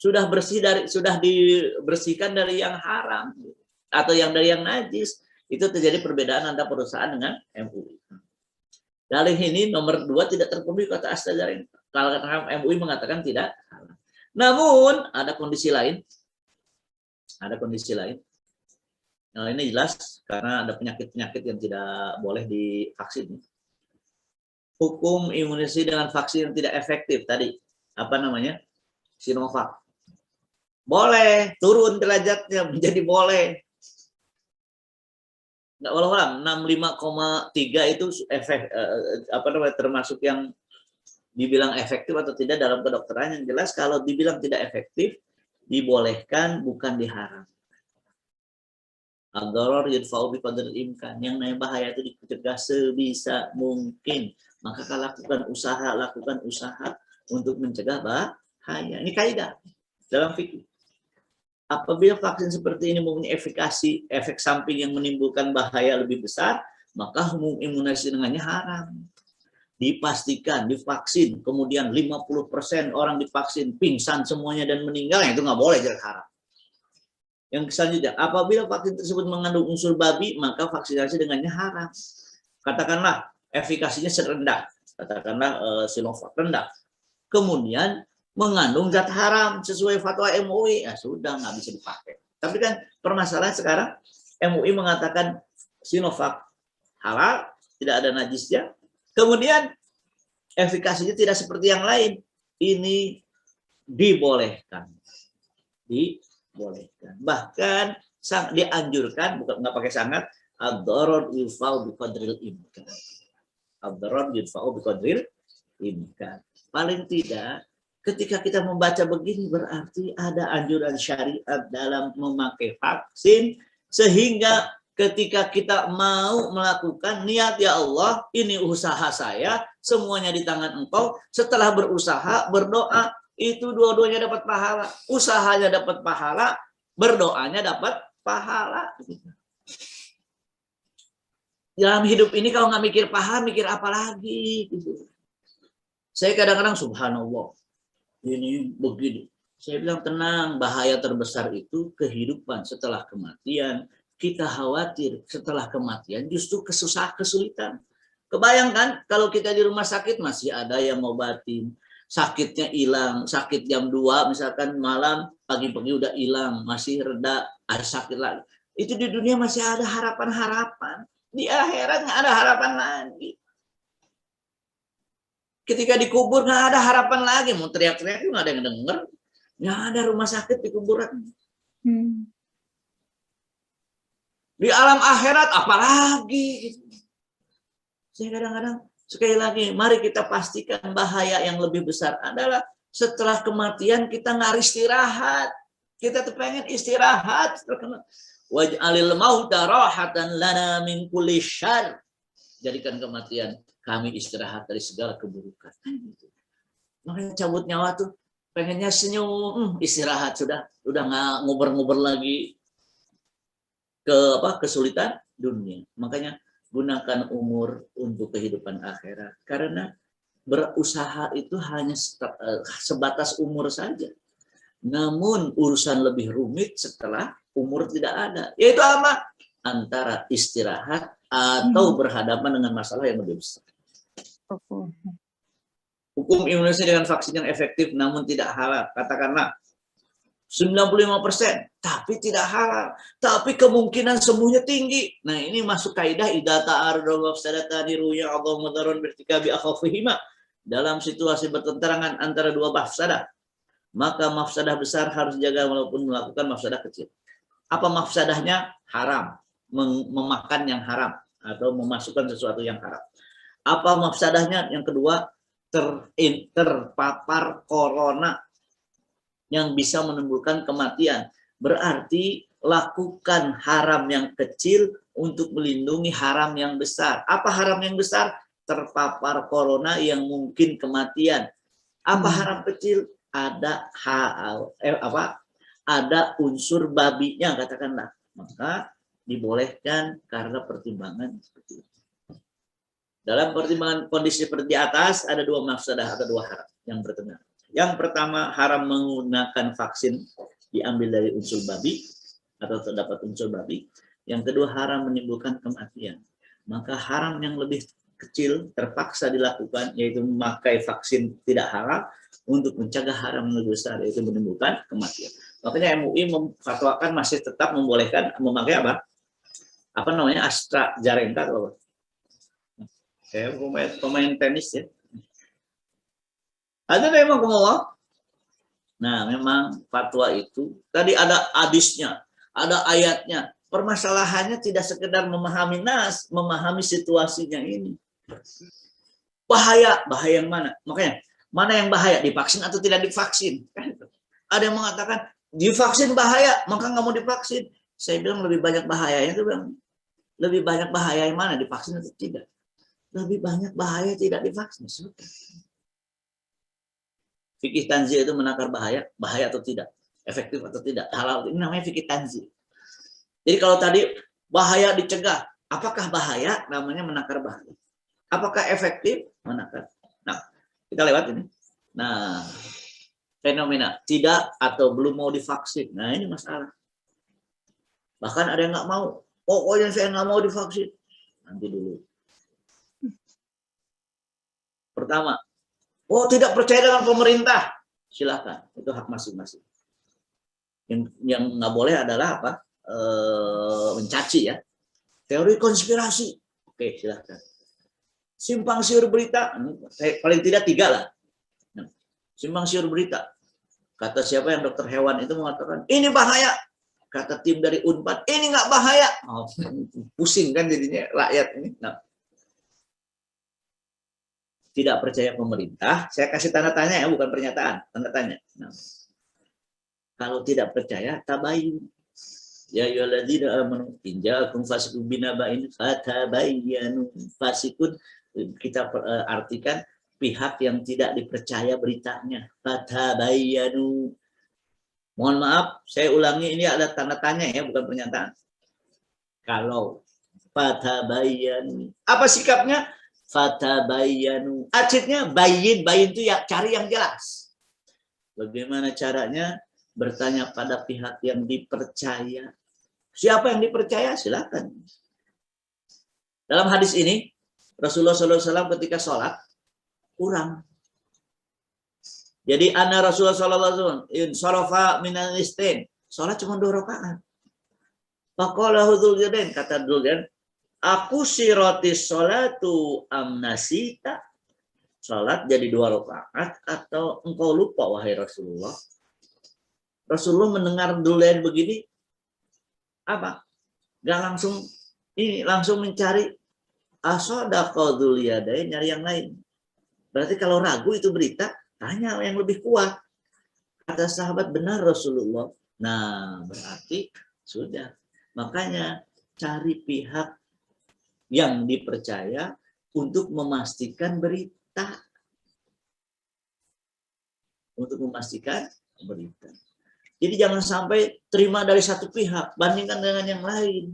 sudah dibersihkan dari yang haram atau dari yang najis. Itu terjadi perbedaan antara perusahaan dengan MUI. Dalih ini nomor 2 tidak terpenuhi kata AstraZeneca. Kalau MUI mengatakan tidak. Namun ada kondisi lain. Nah, ini jelas karena ada penyakit-penyakit yang tidak boleh divaksin. Hukum imunisasi dengan vaksin yang tidak efektif tadi Sinovac. Boleh turun derajatnya menjadi boleh. Nggak ulang 65,3 itu termasuk yang dibilang efektif atau tidak dalam kedokteran. Yang jelas kalau dibilang tidak efektif dibolehkan, bukan diharam. Ad-darar yudfa'u biqadril imkan. Yang namanya bahaya itu dicegah sebisa mungkin. Maka lakukan usaha untuk mencegah bahaya. Ini kaidah dalam fikih. Apabila vaksin seperti ini mempunyai efek samping yang menimbulkan bahaya lebih besar, maka imunisasi dengannya haram. Dipastikan divaksin, kemudian 50% orang divaksin pingsan semuanya dan meninggal, itu nggak boleh, jadi haram. Yang selanjutnya, apabila vaksin tersebut mengandung unsur babi, maka vaksinasi dengannya haram. Katakanlah efikasinya rendah, Sinovac rendah. Kemudian mengandung zat haram sesuai fatwa MUI, ya sudah nggak bisa dipakai. Tapi kan permasalahan sekarang MUI mengatakan Sinovac halal, tidak ada najisnya. Kemudian efikasinya tidak seperti yang lain. Ini dibolehkan. Bahkan dianjurkan, bukan nggak pakai sangat, ad-darar yudfa'u biqadril imkan. Ad-darar yudfa'u biqadril imkan. Paling tidak ketika kita membaca begini berarti ada anjuran syariat dalam memakai vaksin sehingga Ketika kita mau melakukan niat, ya Allah, ini usaha saya, semuanya di tangan Engkau. Setelah berusaha, berdoa, itu dua-duanya dapat pahala. Usahanya dapat pahala, berdoanya dapat pahala. Dalam hidup ini kalau nggak mikir pahala, mikir apa lagi? Saya kadang-kadang subhanallah, ini begini. Saya bilang tenang, bahaya terbesar itu kehidupan setelah kematian. Kita khawatir setelah kematian justru kesulitan. Kebayangkan kalau kita di rumah sakit masih ada yang ngobatin, sakitnya hilang, sakit jam 2 misalkan malam, pagi-pagi udah hilang, masih reda, ada sakit lagi. Itu di dunia masih ada harapan-harapan. Di akhirat nggak ada harapan lagi. Ketika dikubur nggak ada harapan lagi, mau teriak-teriak nggak ada yang denger. Nggak ada rumah sakit di kuburan. Di alam akhirat apalagi. Saya kadang-kadang sekali lagi, mari kita pastikan bahaya yang lebih besar adalah setelah kematian kita nggak istirahat. Kita tuh pengen istirahat. Waj'alil mauta rahatan lana min kulli syarr. Jadikan kematian kami istirahat dari segala keburukan. Makanya cabut nyawa tuh pengennya senyum, istirahat sudah nggak nguber-nguber lagi kesulitan dunia. Makanya gunakan umur untuk kehidupan akhirat, karena berusaha itu hanya sebatas umur saja. Namun urusan lebih rumit setelah umur tidak ada, yaitu apa? Antara istirahat atau berhadapan dengan masalah yang lebih besar. Hukum imunisasi dengan vaksin yang efektif namun tidak halal, katakanlah 95%, tapi tidak halal. Tapi kemungkinan sembuhnya tinggi. Nah, ini masuk kaidah idza ta'arada mafsadatani ruya Allah mudarrun birtikabi akhafihima. Dalam situasi bertentangan antara dua mafsadah, maka mafsadah besar harus dijaga walaupun melakukan mafsadah kecil. Apa mafsadahnya? Haram, memakan yang haram atau memasukkan sesuatu yang haram. Apa mafsadahnya? Yang kedua, terpapar corona yang bisa menimbulkan kematian. Berarti lakukan haram yang kecil untuk melindungi haram yang besar. Apa haram yang besar? Terpapar corona yang mungkin kematian. Apa haram kecil? Ada unsur babinya, katakanlah. Maka dibolehkan karena pertimbangan seperti itu. Dalam pertimbangan kondisi seperti di atas ada dua mafsadah atau dua haram yang bertentangan. Yang pertama, haram menggunakan vaksin diambil dari unsur babi atau terdapat unsur babi. Yang kedua, haram menimbulkan kematian. Maka haram yang lebih kecil terpaksa dilakukan, yaitu memakai vaksin tidak halal untuk mencegah haram yang lebih besar, yaitu menimbulkan kematian. Makanya MUI memfatwakan masih tetap membolehkan memakai apa? Apa namanya? AstraZeneca atau apa? Saya pemain tenis ya. Ada memang Allah. Nah, memang fatwa itu tadi ada hadisnya, ada ayatnya. Permasalahannya tidak sekedar memahami nas, memahami situasinya ini. Bahaya yang mana? Makanya, mana yang bahaya, divaksin atau tidak divaksin? Ada yang mengatakan divaksin bahaya, maka nggak mau divaksin. Saya bilang lebih banyak bahayanya itu bang. Lebih banyak bahaya yang mana, divaksin atau tidak? Lebih banyak bahaya tidak divaksin. Fikih tanzil itu menakar bahaya atau tidak, efektif atau tidak, halal. Ini namanya fikih tanzil. Jadi kalau tadi bahaya dicegah, apakah bahaya? Namanya menakar bahaya. Apakah efektif? Menakar. Nah, kita lewat ini. Nah, fenomena tidak atau belum mau divaksin. Nah, ini masalah. Bahkan ada yang nggak mau. Pokoknya saya nggak mau divaksin. Nanti dulu. Pertama, tidak percaya dengan pemerintah, silakan, itu hak masing-masing. Yang nggak boleh adalah apa? Mencaci ya, teori konspirasi. Oke, silakan. Simpang siur berita, paling tidak 3 lah. Simpang siur berita. Kata siapa yang dokter hewan itu mengatakan ini bahaya. Kata tim dari Unpad ini nggak bahaya. Pusing kan jadinya rakyat ini. Nah, tidak percaya pemerintah, saya kasih tanda tanya ya, bukan pernyataan, tanda tanya. Nah, kalau tidak percaya, tabayun. Ya ayyuhalladzina amanu in ja'akum fasiqun binaba'in fatabayyanu. Fasikun kita artikan pihak yang tidak dipercaya beritanya. Fatabayyanu. Mohon maaf, saya ulangi, ini ada tanda tanya ya, bukan pernyataan. Kalau fatabayyanu, apa sikapnya? Fatabayyanu. Acitnya bayin, bayin itu ya cari yang jelas. Bagaimana caranya? Bertanya pada pihak yang dipercaya. Siapa yang dipercaya? Silakan. Dalam hadis ini, Rasulullah SAW ketika sholat, kurang. Jadi, anna Rasulullah SAW, insarafa minal istin. Sholat cuma 2 rakaat. Faqala Dzul Yadain, kata Dzul Yadain, aku sirotis sholatu amnasita. Sholat jadi 2 rakaat atau engkau lupa wahai Rasulullah? Rasulullah mendengar Dzul Yadain begini, apa? Gak langsung ini, langsung mencari asadaqa Dzul Yadain, nyari yang lain. Berarti kalau ragu itu berita, tanya yang lebih kuat. Kata sahabat, benar Rasulullah. Nah, berarti sudah. Makanya cari pihak yang dipercaya untuk memastikan berita. Untuk memastikan berita. Jadi jangan sampai terima dari satu pihak, bandingkan dengan yang lain.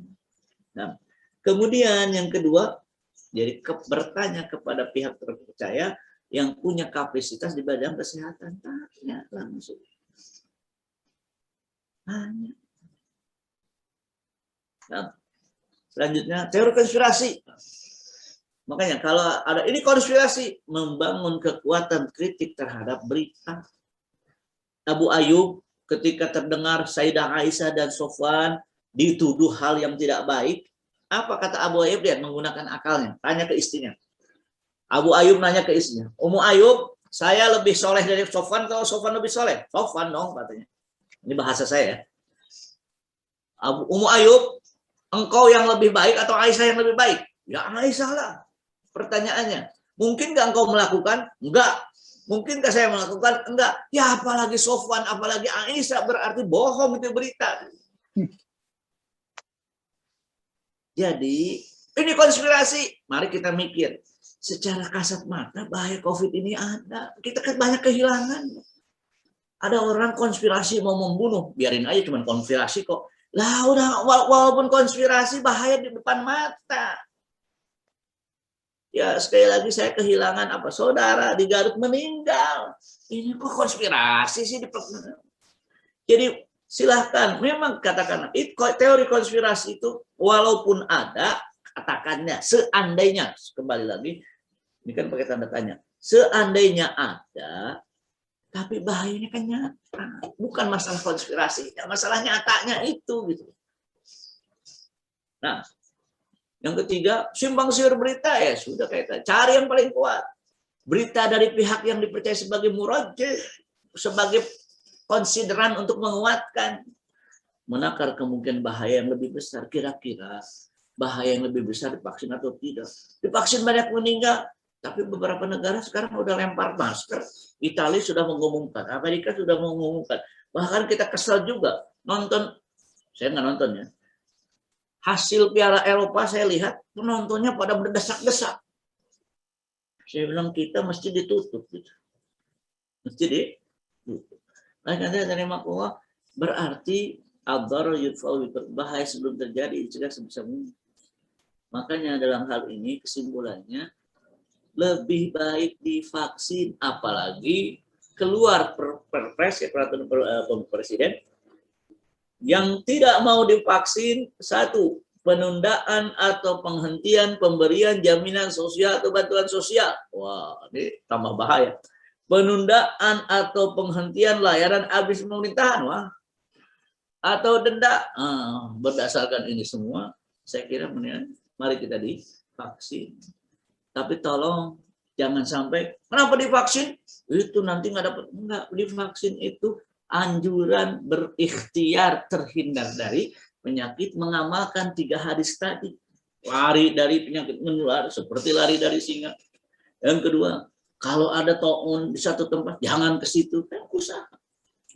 Nah, kemudian yang kedua, jadi bertanya kepada pihak terpercaya yang punya kapasitas di bidang kesehatan. Tanya langsung. Tanya. Nah, selanjutnya, teori konspirasi. Makanya kalau ada ini konspirasi, membangun kekuatan kritik terhadap berita. Abu Ayyub ketika terdengar Sayyidah Aisyah dan Sofwan dituduh hal yang tidak baik, apa kata Abu Ayyub? Dia menggunakan akalnya, tanya ke istrinya. Abu Ayyub nanya ke istrinya, Ummu Ayyub, saya lebih soleh dari Sofwan atau Sofwan lebih soleh? Sofwan dong katanya. Ini bahasa saya. Ummu Ayyub, engkau yang lebih baik atau Aisyah yang lebih baik? Ya Aisyah lah. Pertanyaannya, mungkin nggak engkau melakukan? Enggak. Mungkinkah saya melakukan? Enggak. Ya apalagi Sofwan, apalagi Aisyah, berarti bohong itu berita. Jadi, ini konspirasi. Mari kita mikir. Secara kasat mata, bahaya COVID ini ada. Kita kan banyak kehilangan. Ada orang konspirasi mau membunuh. Biarin aja, cuma konspirasi kok. Lah udah, walaupun konspirasi, bahaya di depan mata. Ya sekali lagi saya kehilangan apa? Saudara di Garut meninggal. Ini kok konspirasi sih? Jadi silahkan, memang katakan teori konspirasi itu walaupun ada, katakannya seandainya, kembali lagi, ini kan pakai tanda tanya, seandainya ada, tapi bahayanya kan nyata, bukan masalah konspirasi, masalah nyatanya itu gitu. Nah, yang ketiga, simpang siur berita ya sudah kayak cari yang paling kuat. Berita dari pihak yang dipercaya sebagai murajih, sebagai konsideran untuk menguatkan. Menakar kemungkinan bahaya yang lebih besar. Kira-kira bahaya yang lebih besar divaksin atau tidak. Divaksin banyak meninggal, tapi beberapa negara sekarang udah lempar masker. Italia sudah mengumumkan, Amerika sudah mengumumkan. Bahkan kita kesal juga nonton, saya nggak nonton ya. Hasil Piala Eropa saya lihat penontonnya pada berdesak-desak. Saya bilang kita mesti ditutup gitu. Mesti ditutup. Nah, katanya dari makulah berarti ad-darar yudfa'u bahaya sebelum terjadi dicegah sebisa mungkin. Makanya dalam hal ini kesimpulannya lebih baik divaksin, apalagi keluar perpres ya, peraturan presiden yang tidak mau divaksin, satu, penundaan atau penghentian pemberian jaminan sosial atau bantuan sosial. Wah, ini tambah bahaya. Penundaan atau penghentian layanan habis pemerintahan, wah. Atau denda. Berdasarkan ini semua, saya kira mari kita divaksin. Tapi tolong jangan sampai, kenapa divaksin? Itu nanti nggak dapat. Enggak, divaksin itu anjuran berikhtiar terhindar dari penyakit, mengamalkan 3 hadis tadi. Lari dari penyakit menular seperti lari dari singa. Yang kedua, kalau ada taun di satu tempat, jangan ke situ. Usaha.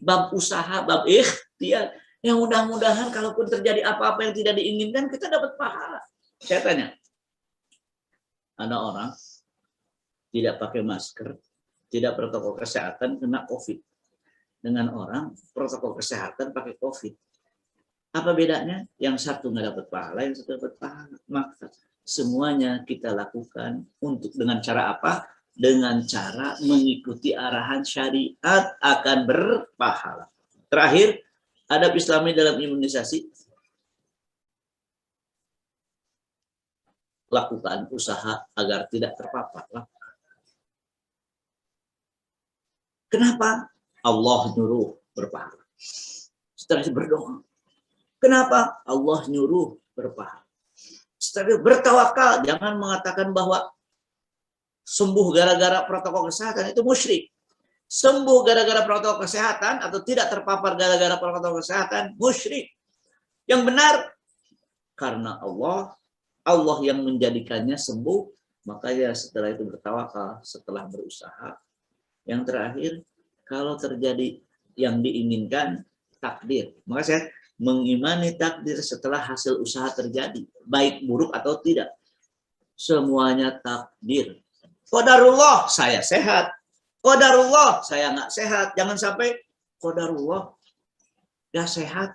Bab usaha, bab ikhtiar. Yang mudah-mudahan kalaupun terjadi apa-apa yang tidak diinginkan, kita dapat pahala. Saya tanya, ada orang tidak pakai masker, tidak protokol kesehatan, kena COVID. Dengan orang protokol kesehatan pakai COVID. Apa bedanya? Yang satu nggak dapat pahala, yang satu dapat pahala. Maka semuanya kita lakukan untuk dengan cara apa? Dengan cara mengikuti arahan syariat akan berpahala. Terakhir, adab Islami dalam imunisasi. Lakukan usaha agar tidak terpapar. Kenapa? Allah nyuruh berpahala. Setelah itu berdoa. Kenapa? Allah nyuruh berpahala. Setelah itu bertawakal. Jangan mengatakan bahwa sembuh gara-gara protokol kesehatan, itu musyrik. Sembuh gara-gara protokol kesehatan atau tidak terpapar gara-gara protokol kesehatan, musyrik. Yang benar, karena Allah yang menjadikannya sembuh, makanya setelah itu bertawakal, setelah berusaha. Yang terakhir, kalau terjadi yang diinginkan, takdir. Maka saya mengimani takdir setelah hasil usaha terjadi, baik buruk atau tidak. Semuanya takdir. Qadarullah, saya sehat. Qadarullah, saya nggak sehat. Jangan sampai qadarullah, ya sehat.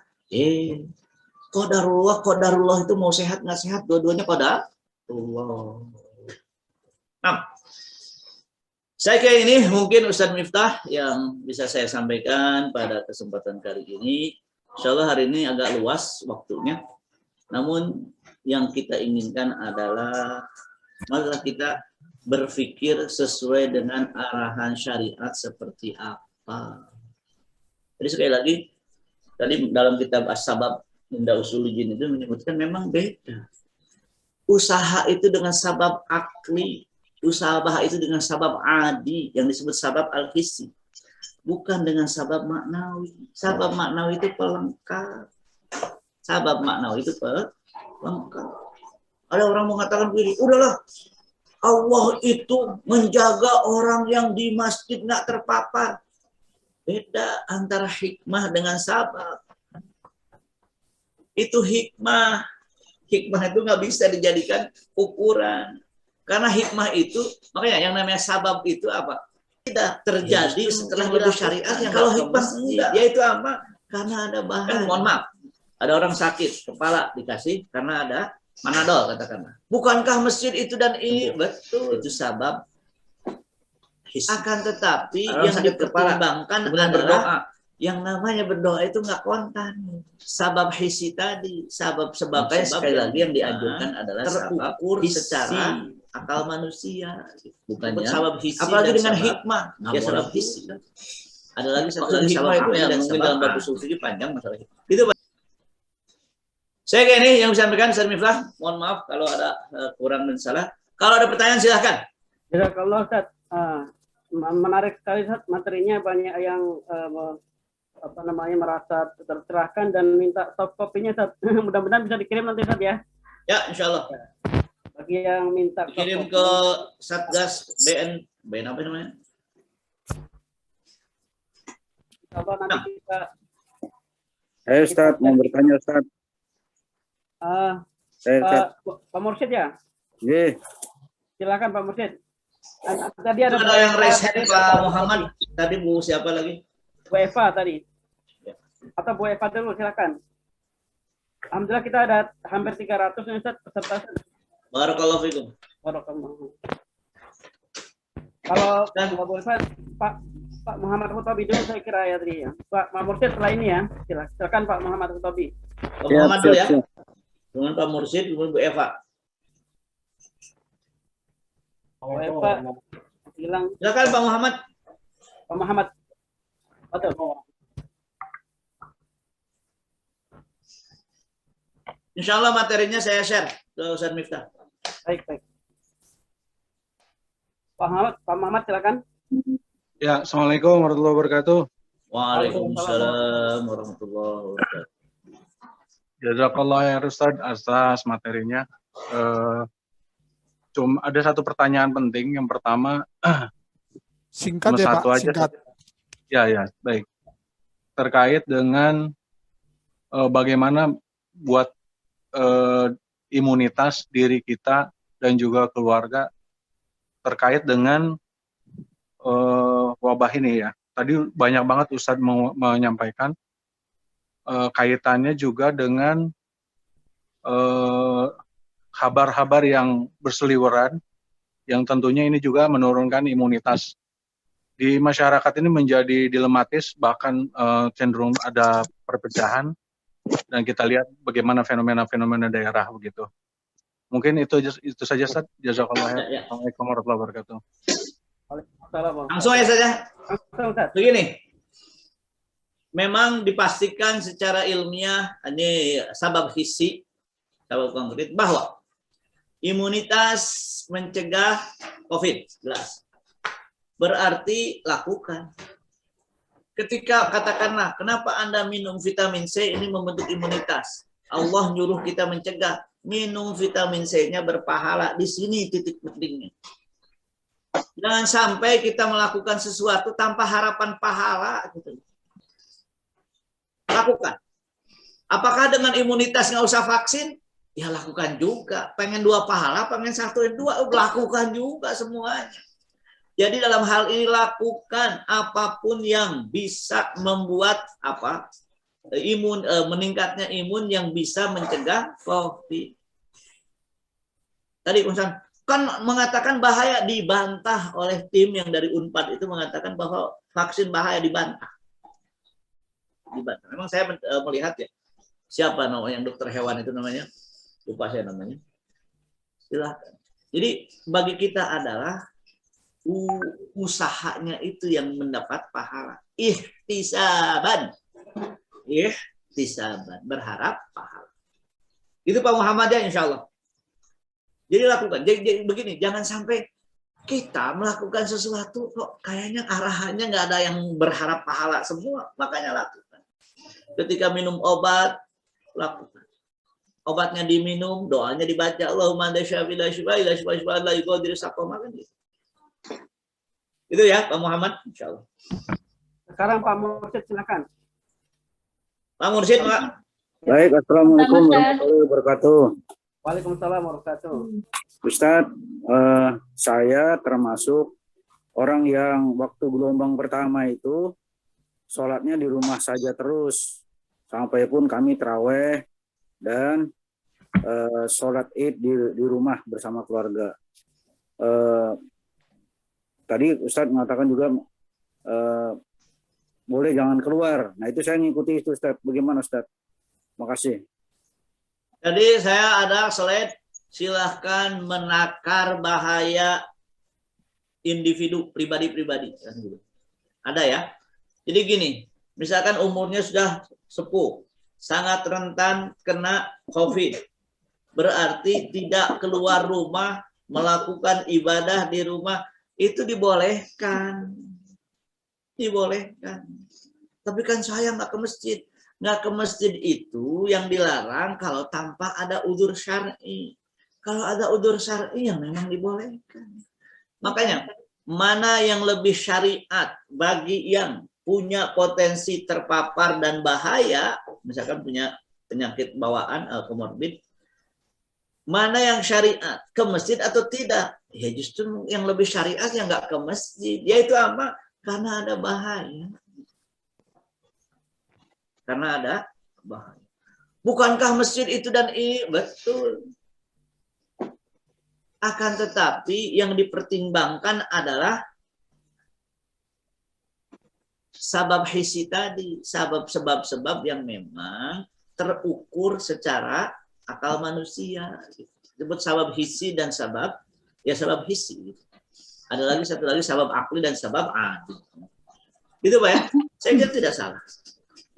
Qadarullah itu mau sehat nggak sehat, dua-duanya qadarullah. Nah, saya kira ini mungkin Ustaz Miftah yang bisa saya sampaikan pada kesempatan kali ini. Insya Allah hari ini agak luas waktunya. Namun yang kita inginkan adalah marilah kita berpikir sesuai dengan arahan syariat seperti apa. Jadi sekali lagi, tadi dalam kitab As-Sabab Inda Usuluddin itu menyebutkan memang beda. Usaha itu dengan sabab akli, usaha itu dengan sabab adi, yang disebut sabab al-hissi. Bukan dengan sabab maknawi. Sabab maknawi itu pelengkap. Sabab maknawi itu pelengkap. Ada orang mengatakan begini, udahlah, Allah itu menjaga orang yang di masjid nggak terpapar. Beda antara hikmah dengan sabab. Itu hikmah. Hikmah itu nggak bisa dijadikan ukuran. Karena hikmah itu, makanya yang namanya sabab itu apa? Tidak terjadi setelah lebih syariat. Yang kalau hikmah enggak, yaitu apa? Karena ada bahan. Mohon maaf, ada orang sakit kepala dikasih karena ada Panadol katakanlah. Bukankah masjid itu dan ini betul itu sabab? Akan tetapi yang dipertimbangkan adalah berdoa. Yang namanya berdoa itu nggak kontan. Sabab hisi tadi, sebab sekali lagi yang dianjurkan adalah terukur secara akal manusia, bukannya sabab hisi. Apalagi dengan hikmah, ya sabab hisi. Ada lagi satu lagi sabab itu yang mungkin dalam bab usul fikih panjang masalah itu. Saya kayak ini yang bisa sampaikan, Ustaz Miftah. Mohon maaf kalau ada kurang dan salah. Kalau ada pertanyaan silahkan. Jazakallah Ustaz. Menarik sekali Ustaz, materinya banyak yang merasa tercerahkan dan minta soft copy-nya Ustaz. Mudah-mudahan bisa dikirim nanti Ustaz ya. Ya, insya Allah. Bagi yang minta kirim ke Satgas BN apa namanya? Insya Allah nanti kita. Ustaz, mau bertanya Ustaz. Pak Mursyid ya? Iya. Silakan Pak Mursyid. Tadi ada yang raise hand Pak Muhammad. Tadi Bu siapa lagi? Bu Eva tadi. Atau Bu Eva dulu silakan. Alhamdulillah kita ada hampir 300 nih Ustaz peserta. Barakallahu fikum. Barakallahu. Kalau Bu Eva, Pak Muhammad Hutobi dulu saya kira ya tadi ya. Pak Mursyid setelah ini ya. Silakan Pak Muhammad Hutobi. Pak Muhammad dulu ya. Dengan Pak Mursyid, kemudian Bu Eva. Bu Eva hilang. Silakan Pak Muhammad. Pak Muhammad. Betul. Insya Allah materinya saya share ke Ustaz Miftah. Baik. Pak Muhammad silakan. Ya, Assalamualaikum warahmatullahi wabarakatuh. Waalaikumsalam warahmatullahi wabarakatuh. Jazakallah ya Ustaz atas materinya. Cuma ada satu pertanyaan penting. Yang pertama, singkat ya Pak, singkat. Ya, baik. Terkait dengan bagaimana buat imunitas diri kita dan juga keluarga terkait dengan wabah ini ya. Tadi banyak banget Ustadz menyampaikan kaitannya juga dengan kabar-kabar yang berseliweran, yang tentunya ini juga menurunkan imunitas. Di masyarakat ini menjadi dilematis, bahkan cenderung ada perpecahan, dan kita lihat bagaimana fenomena-fenomena daerah begitu. Mungkin itu saja, Ustaz. Jazakallah khair. Assalamualaikum warahmatullahi wabarakatuh. Langsung aja saja. Langsung, Ustaz. Begini, memang dipastikan secara ilmiah, ini sabab hissi, sabab konkret, bahwa imunitas mencegah COVID, jelas. Berarti lakukan. Ketika katakanlah, kenapa Anda minum vitamin C ini membentuk imunitas? Allah nyuruh kita mencegah. Minum vitamin C-nya berpahala. Di sini titik pentingnya. Jangan sampai kita melakukan sesuatu tanpa harapan pahala. Gitu. Lakukan. Apakah dengan imunitas nggak usah vaksin? Ya lakukan juga. Pengen 2 pahala, pengen 1 dan 2, lakukan juga semuanya. Jadi dalam hal ini lakukan apapun yang bisa membuat meningkatnya imun yang bisa mencegah COVID. Tadi Ustaz kan mengatakan bahaya, dibantah oleh tim yang dari Unpad itu mengatakan bahwa vaksin bahaya, dibantah. Memang saya melihat ya, siapa namanya yang dokter hewan itu namanya, lupa saya namanya. Silahkan. Jadi bagi kita adalah usahanya itu yang mendapat pahala. Ihtisaban, berharap pahala. Itu Pak Muhammadiyah insya Allah. Jadi lakukan. Jadi begini, jangan sampai kita melakukan sesuatu kok kayaknya arahannya nggak ada yang berharap pahala semua, makanya lakukan. Ketika minum obat, lakukan. Obatnya diminum, doanya dibaca, Allahumma anta syafi la syifaa illa syifaa la yughadiru saqama, kan gitu. Itu ya Pak Muhammad, insya Allah. Sekarang Pak Mursyid silakan. Pak Mursyid, Pak. Baik, assalamualaikum warahmatullahi wabarakatuh. Waalaikumsalam warahmatullahi wabarakatuh. Ustadz, saya termasuk orang yang waktu gelombang pertama itu sholatnya di rumah saja terus, sampai pun kami taraweh dan sholat id di rumah bersama keluarga. Tadi Ustadz mengatakan juga boleh jangan keluar. Nah itu saya ngikuti itu Ustadz. Bagaimana Ustadz? Makasih. Jadi saya ada slide, silahkan menakar bahaya individu pribadi-pribadi. Ada ya. Jadi gini, misalkan umurnya sudah sepuh, sangat rentan kena COVID. Berarti tidak keluar rumah, melakukan ibadah di rumah, itu dibolehkan. Dibolehkan. Tapi kan saya nggak ke masjid. Nggak ke masjid itu yang dilarang kalau tanpa ada udzur syar'i. Kalau ada udzur syar'i yang memang dibolehkan. Makanya, mana yang lebih syariat bagi yang punya potensi terpapar dan bahaya, misalkan punya penyakit bawaan, komorbid, mana yang syariat, ke masjid atau tidak? Ya justru yang lebih syariat yang nggak ke masjid. Yaitu apa? Karena ada bahaya. Karena ada bahaya. Bukankah masjid itu dan ini? Betul. Akan tetapi yang dipertimbangkan adalah sabab hisi tadi. Sebab-sebab yang memang terukur secara akal manusia. Disebut sabab hisi dan sabab hisi. Ada lagi satu lagi sabab akli dan sabab adi. Itu Pak ya? Saya kira tidak salah.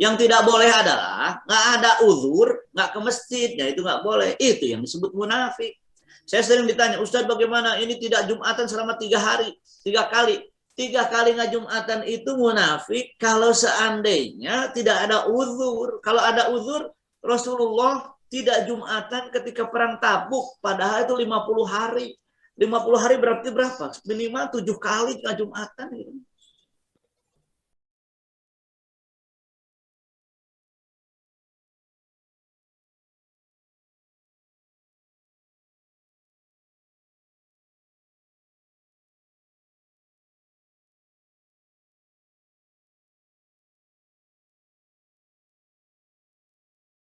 Yang tidak boleh adalah nggak ada uzur, nggak ke masjid, ya itu nggak boleh. Itu yang disebut munafik. Saya sering ditanya, Ustadz bagaimana ini tidak Jumatan selama 3 hari, 3 kali. 3 kali nggak Jumatan itu munafik kalau seandainya tidak ada uzur. Kalau ada uzur, Rasulullah tidak Jumatan ketika perang Tabuk, padahal itu 50 hari. 50 hari berarti berapa? Minimal 7 kali nggak Jumatan. Gitu.